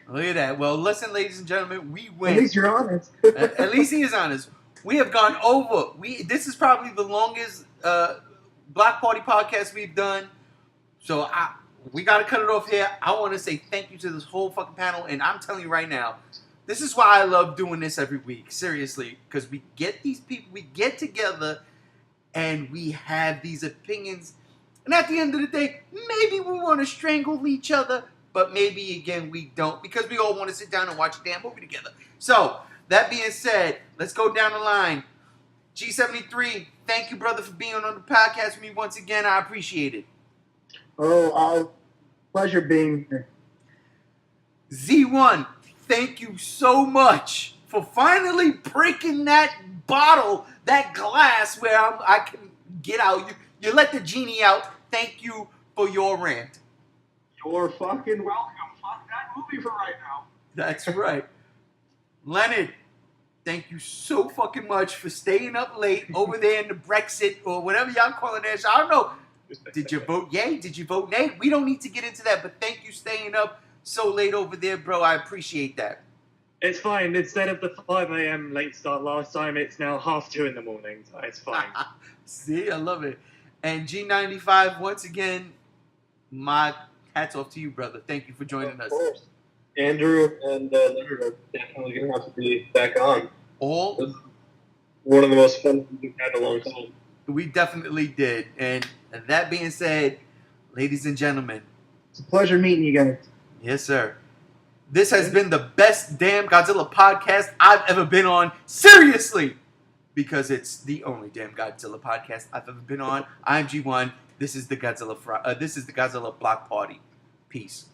Look at that. Well, listen, ladies and gentlemen, we win. At least you're honest. At least he is honest. We have gone over. This is probably the longest Block Party podcast we've done. So we got to cut it off here. I want to say thank you to this whole fucking panel. And I'm telling you right now, this is why I love doing this every week. Seriously. Because we get these people, we get together, and we have these opinions. And at the end of the day, maybe we want to strangle each other. But maybe, again, we don't. Because we all want to sit down and watch a damn movie together. So, that being said, let's go down the line. G73, thank you, brother, for being on the podcast with me once again. I appreciate it. Oh, pleasure being here. Z1, thank you so much for finally breaking that bottle, that glass where I can get out. You let the genie out. Thank you for your rant. You're fucking welcome. Fuck that movie for right now. That's right. Leonard, thank you so fucking much for staying up late over there in the Brexit or whatever y'all calling that. I don't know. Did you vote yay? Did you vote nay? We don't need to get into that, but thank you staying up so late over there, bro. I appreciate that. It's fine. Instead of the 5 a.m. late start last time, it's now 2:30 in the morning. So it's fine. See, I love it. And G95, once again, my hats off to you, brother. Thank you for joining us. Of course. Andrew and Leonard are definitely going to have to be back on. All one of the most fun we've had in a long time. we definitely did. And that being said, ladies and gentlemen, It's a pleasure meeting you guys. yes, sir. This has been the best damn Godzilla podcast I've ever been on. Seriously. Because it's the only damn Godzilla podcast I've ever been on. I'm G1. This is the Godzilla Block Party. Peace.